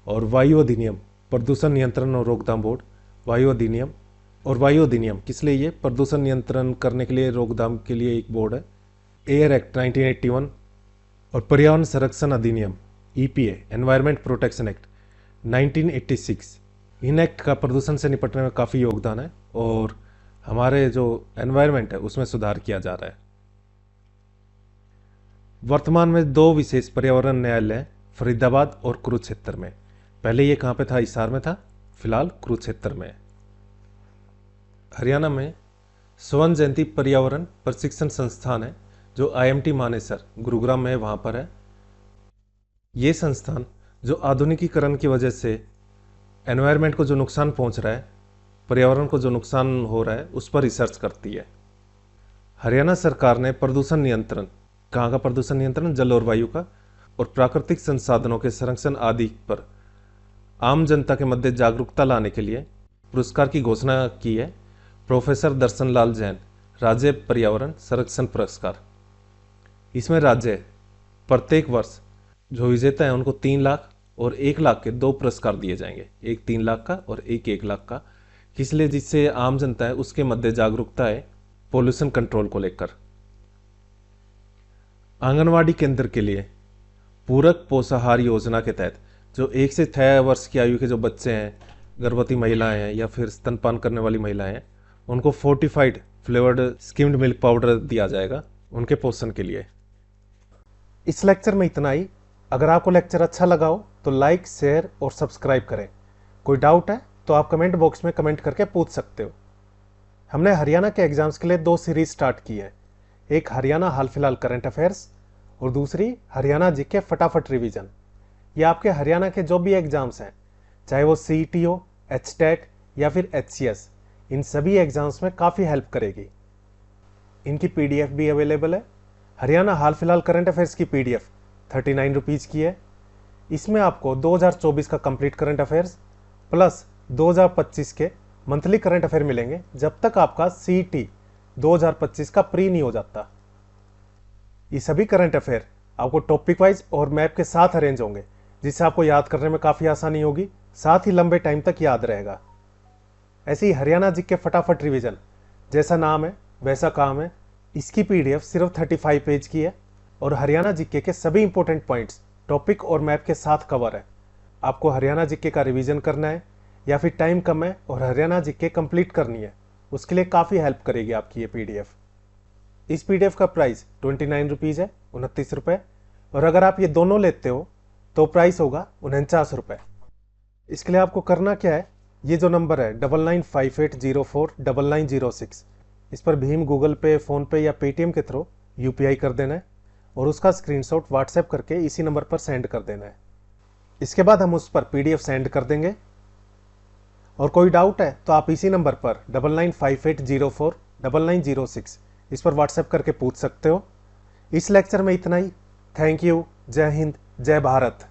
और वायु अधिनियम, प्रदूषण नियंत्रण और रोकथाम बोर्ड, वायु अधिनियम। और वायु अधिनियम किस लिए? ये प्रदूषण नियंत्रण करने के लिए, रोकथाम के लिए एक बोर्ड है। एयर एक्ट 1981 और पर्यावरण संरक्षण अधिनियम, EPA, environment protection act 1986। In act का प्रदूषण से निपटने में काफ़ी योगदान है और हमारे जो एनवायरमेंट है उसमें सुधार किया जा रहा है। वर्तमान में 2 विशेष पर्यावरण न्यायालय फरीदाबाद और कुरुक्षेत्र में। पहले ये कहाँ पे था? हिसार में था, फिलहाल कुरुक्षेत्र में। हरियाणा में स्वर्ण जयंती पर्यावरण प्रशिक्षण संस्थान है जो IMT मानेसर गुरुग्राम में है, वहाँ पर है। ये संस्थान जो आधुनिकीकरण की वजह से एनवायरनमेंट को जो नुकसान पहुंच रहा है, पर्यावरण को जो नुकसान हो रहा है, उस पर रिसर्च करती है। हरियाणा सरकार ने प्रदूषण नियंत्रण, कहाँ का प्रदूषण नियंत्रण? जल और वायु का, और प्राकृतिक संसाधनों के संरक्षण आदि पर आम जनता के मध्य जागरूकता लाने के लिए पुरस्कार की घोषणा की है प्रोफेसर दर्शन लाल जैन राज्य पर्यावरण संरक्षण पुरस्कार। इसमें राज्य प्रत्येक वर्ष जो विजेता है उनको 3 लाख और 1 लाख के 2 पुरस्कार दिए जाएंगे, एक 3 लाख का और एक 1 लाख का। किस लिए? जिससे आम जनता है उसके मध्य जागरूकता है पोल्यूशन कंट्रोल को लेकर। आंगनवाड़ी केंद्र के लिए पूरक पोषाहार योजना के तहत जो 1 से 6 वर्ष की आयु के जो बच्चे हैं, गर्भवती महिलाएं हैं या फिर स्तनपान करने वाली महिलाएं हैं, उनको fortified flavoured skimmed milk powder दिया जाएगा उनके पोषण के लिए। इस लेक्चर में इतना ही। अगर आपको लेक्चर अच्छा लगा हो तो लाइक, शेयर और सब्सक्राइब करें। कोई डाउट है तो आप कमेंट बॉक्स में कमेंट करके पूछ सकते हो। हमने हरियाणा के एग्जाम्स के लिए 2 सीरीज स्टार्ट की है, एक हरियाणा हाल फिलहाल करंट अफेयर्स और दूसरी हरियाणा जीके फटाफट रिवीजन। ये आपके हरियाणा के जो भी एग्जाम्स हैं, चाहे वो CET हो, HTET या फिर HCS, इन सभी एग्जाम्स में काफ़ी हेल्प करेगी। इनकी PDF भी अवेलेबल है। हरियाणा हाल फिलहाल करंट अफेयर्स की PDF 39 रुपीज़ की है। इसमें आपको 2024 का कंप्लीट करंट अफेयर्स प्लस 2025 के मंथली करंट अफेयर मिलेंगे, जब तक आपका CET 2025 का प्री नहीं हो जाता। ये सभी करंट अफेयर आपको टॉपिक वाइज और मैप के साथ अरेंज होंगे, जिससे आपको याद करने में काफ़ी आसानी होगी, साथ ही लंबे टाइम तक याद रहेगा। ऐसे ही हरियाणा जीके फटाफट रिवीजन, जैसा नाम है वैसा काम है, इसकी PDF सिर्फ 35 पेज की है और हरियाणा जीके के सभी इंपॉर्टेंट पॉइंट्स टॉपिक और मैप के साथ कवर है। आपको हरियाणा जीके का रिवीजन करना है या फिर टाइम कम है और हरियाणा जीके कंप्लीट करनी है, उसके लिए काफ़ी हेल्प करेगी आपकी ये PDF। इस PDF का प्राइस 29 रुपीज़ है, 29 रुपये, और अगर आप ये दोनों लेते हो तो प्राइस होगा 49 रुपये। इसके लिए आपको करना क्या है, ये जो नंबर है 9958049906, इस पर भीम, गूगल पे, फ़ोनपे या पेटीएम के थ्रू UPI कर देना है और उसका स्क्रीनशॉट व्हाट्सएप करके इसी नंबर पर सेंड कर देना है। इसके बाद हम उस पर PDF सेंड कर देंगे। और कोई डाउट है तो आप इसी नंबर पर 9958049906 इस पर व्हाट्सएप करके पूछ सकते हो। इस लेक्चर में इतना ही। Thank you. जय हिंद, जय भारत।